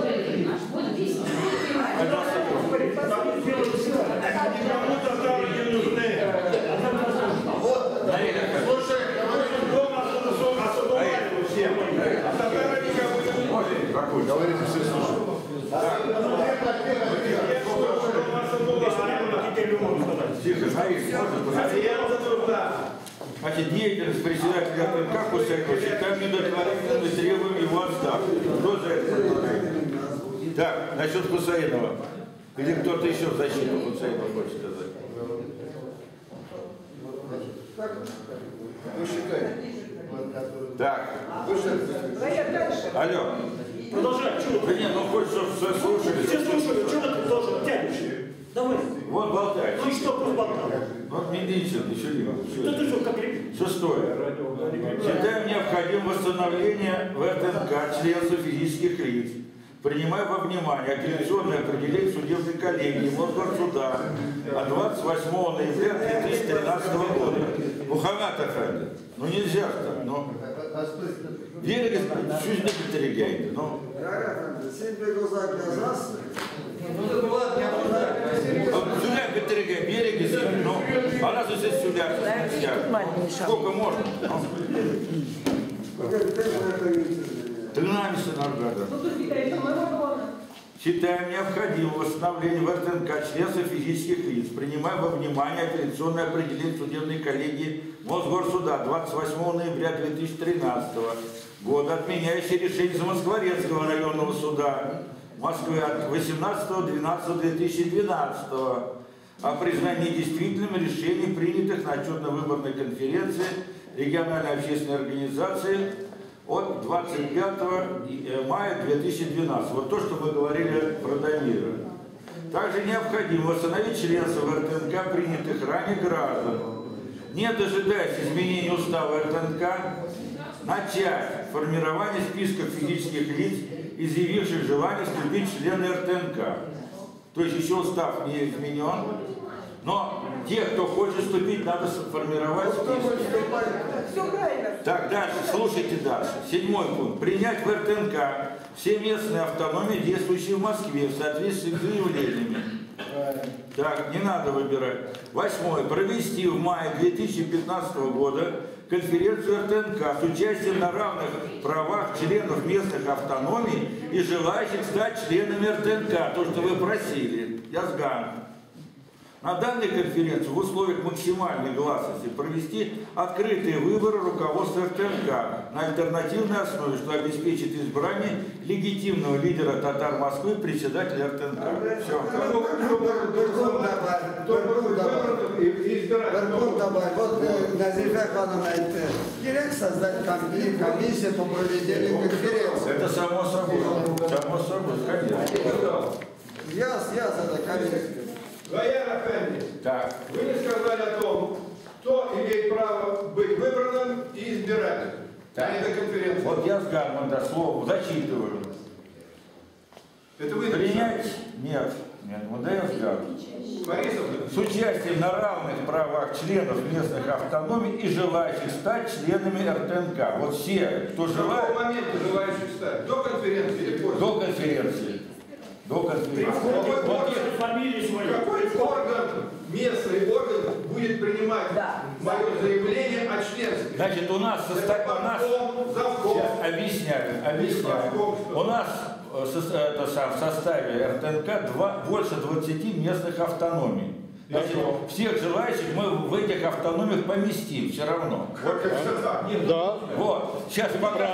Никому татары не нужны. Слушай, дома освобождали всем. А татары никому не нужны. Говорите, все слушают. Тихо, смотрите, значит, деятельность председателя РТНК Хусейнова считаем недостоверной и требуем его отставки. Кто за это предлагает? Так, насчет Хусейнова. Или кто-то еще в защиту Хусейнова хочет сказать? Вы считаете? Так. Алло. Продолжай. Да нет, ну хоть чтобы все слушали. Все слушали, что ты должен тянешь? Давай. Вот болтай. Ну и что, пусть болтай. Вот Мединчин, еще не. Да ты что, как ребят? Шестое. Считаем необходимым восстановление в РТНК членства физических лиц, принимая во внимание апелляционное определение судебной коллегии Мосгорсуда от 28 ноября 2013 года. Мухаммад Афенди, ну нельзя так, ну. Верили, чуть не потеряйте, ну. Сюда потеряй, береги, ну. А нас здесь сюда. Сколько можно? 13 награда. Считаем необходимым восстановление в РТНК членства физических лиц, принимая во внимание апелляционное определение судебной коллегии Мосгорсуда 28 ноября 2013 года, отменяющее решение Замоскворецкого районного суда Москвы от 18.12.2012 о признании недействительным решений, принятых на отчетно-выборной конференции региональной общественной организации от 25 мая 2012. Вот то, что мы говорили про Дамира. Также необходимо восстановить членство в РТНК принятых ранее граждан, не дожидаясь изменения устава РТНК, начать формирование списков физических лиц, изъявивших желание вступить в члены РТНК. То есть еще устав не изменен, но тех, кто хочет вступить, надо сформировать списки. Так, дальше, слушайте дальше. 7-й пункт. Принять в РТНК все местные автономии, действующие в Москве, в соответствии с заявлениями. Так, не надо выбирать. 8-й. Провести в мае 2015 года конференцию РТНК с участием на равных правах членов местных автономий и желающих стать членами РТНК. То, что вы просили. Язган. На данной конференции в условиях максимальной гласности провести открытые выборы руководства РТНК на альтернативной основе, что обеспечит избрание легитимного лидера татар Москвы, председателя РТНК. Все. Вот Назифа Ханова директ создать комиссию по проведению конференции. Это само собой. Само собой, конечно. Я за комиссию. Гаяр Афенди, вы не сказали о том, кто имеет право быть выбранным и избирателем на этой конференции. Вот я с Гарман до слова зачитываю. Это вы принять? Нет. Вот я с Гарман. С участием на равных правах членов местных автономий и желающих стать членами РТНК. Вот все, кто желает. В каком моменте желающих стать? До конференции или после? До конференции. До конференции. Какой орган, местный орган будет принимать мое заявление о членстве? Значит, у нас сейчас объясняю. У нас в составе РТНК больше 20 местных автономий. Значит, всех желающих мы в этих автономиях поместим все равно. Вот как сказал. Да. Вот. Сейчас пока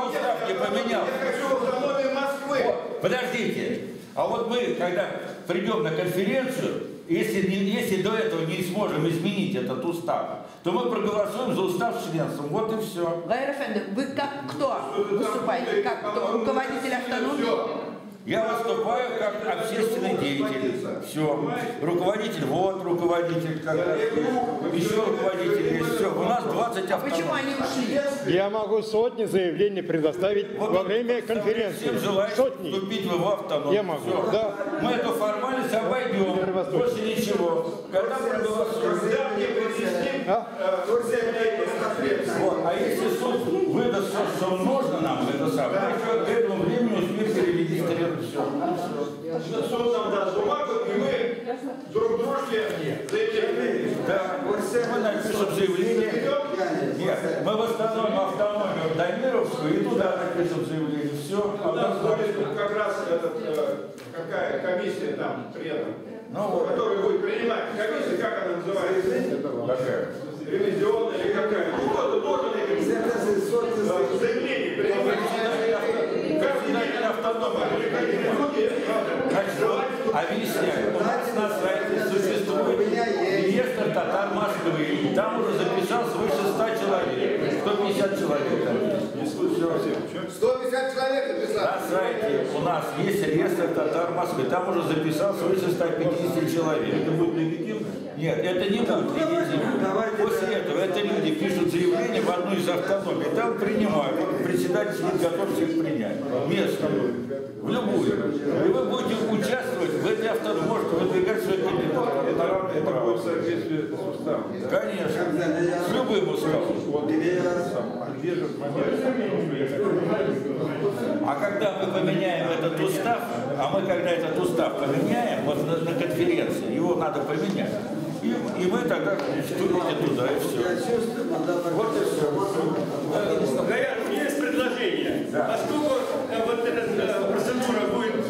устав не поменял. Я хочу автономию Москвы. Подождите. А вот мы, когда придем на конференцию, если до этого не сможем изменить этот устав, то мы проголосуем за устав с членством. Вот и все. Гайр Эфенди, вы как кто выступаете? Как кто? Руководитель автономии? Я выступаю как общественный деятель. Все. Руководитель, вот руководитель, как еще руководитель есть. Все. У нас 20 автономий. Почему они ушли? Я могу сотни заявлений предоставить во время конференции. Всем желающим вступить в его автономию. Я могу. Все. Да. Мы эту формальность обойдем. Больше ничего. Когда проголосуем. Вот. А если суд выдаст, что нужно нам, это самое, мы к этому времени успеем перерегистрировать все. Суд нам даст бумагу, и мы друг дружке заявление. Да, мы напишем заявление. Нет, мы восстановим автономию Дамировскую и туда напишем заявление. Все. У нас будет как раз какая комиссия там при этом, которая будет принимать. Комиссия, как она называется? Какая? Ревизионная или какая? Ну, кто-то должен этим заявление принимать. Объясняю. У нас на сайте существует реестр татар Москвы. Там уже записался свыше 100 человек. 150 человек там есть. 150 человек написали. На сайте у нас есть реестр татар Москвы. Там уже записался свыше 150 человек. Это будет легитимно? Нет, это не будет легитимно. После этого это люди пишут заявление в одну из автономий. Там принимают. Председатель сидит готов всех принять. Местную. В любую. И вы будете участвовать в этой автономии. Можете выдвигать свои кандидатуры на равные права. Конечно. С любым уставом. А когда мы поменяем этот устав, когда этот устав поменяем, вот на конференции, его надо поменять. И мы тогда вступите туда, и все. Вот и все. Гаяр, у меня есть предложение. Да. Поскольку вот эта процедура будет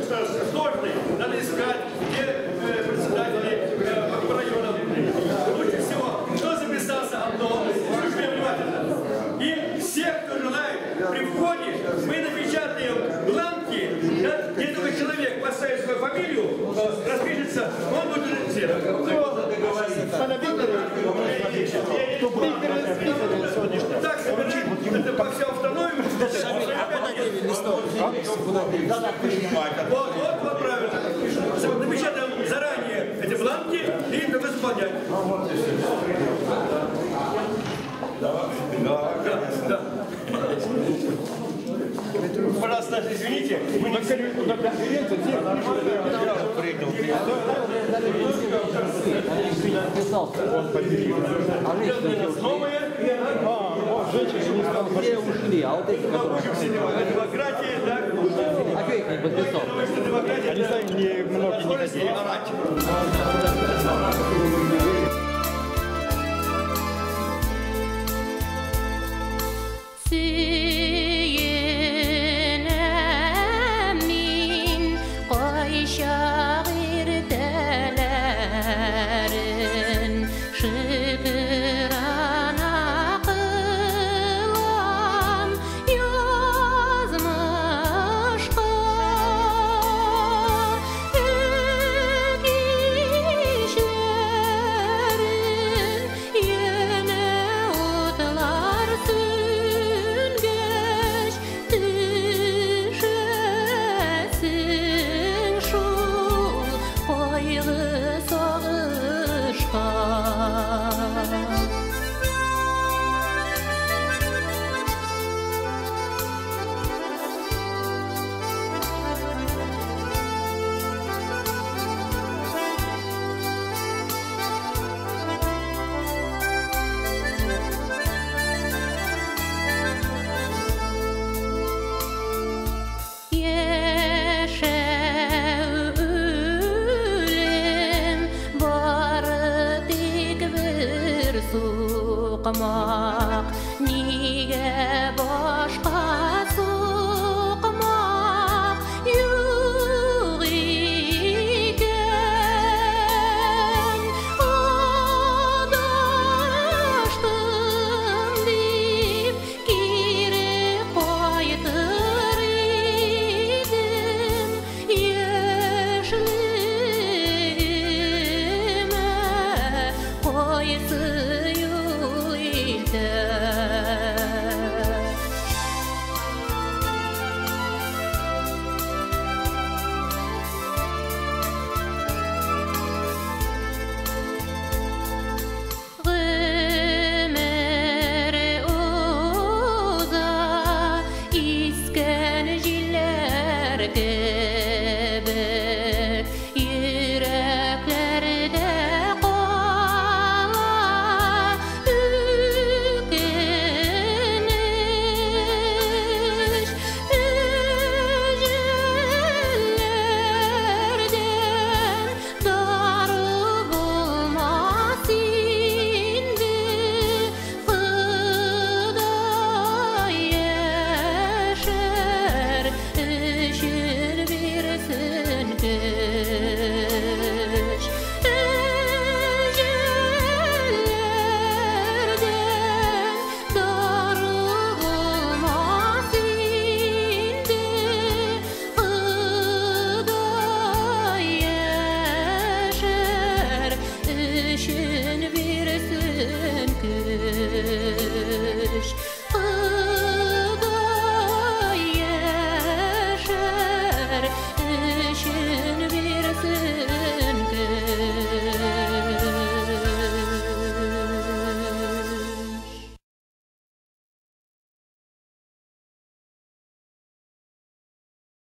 сложной, надо искать, где председатели по районам. Лучше всего, кто записался одно, слушай внимательно. И все, кто желает, при входе мы напечатаем бланки, где только человек поставит свою фамилию, распишется, он будет регистрирован. Так, это по всей автономии. Вот правильно. Напечатаем заранее эти бланки и тогда исполнять. Да. Пожалуйста, извините, мы на конференции женщины не стал, все ушли, а вот эти, которые... Демократия, да? А кто их не подписал? Они сами многие не хотели. Niye başka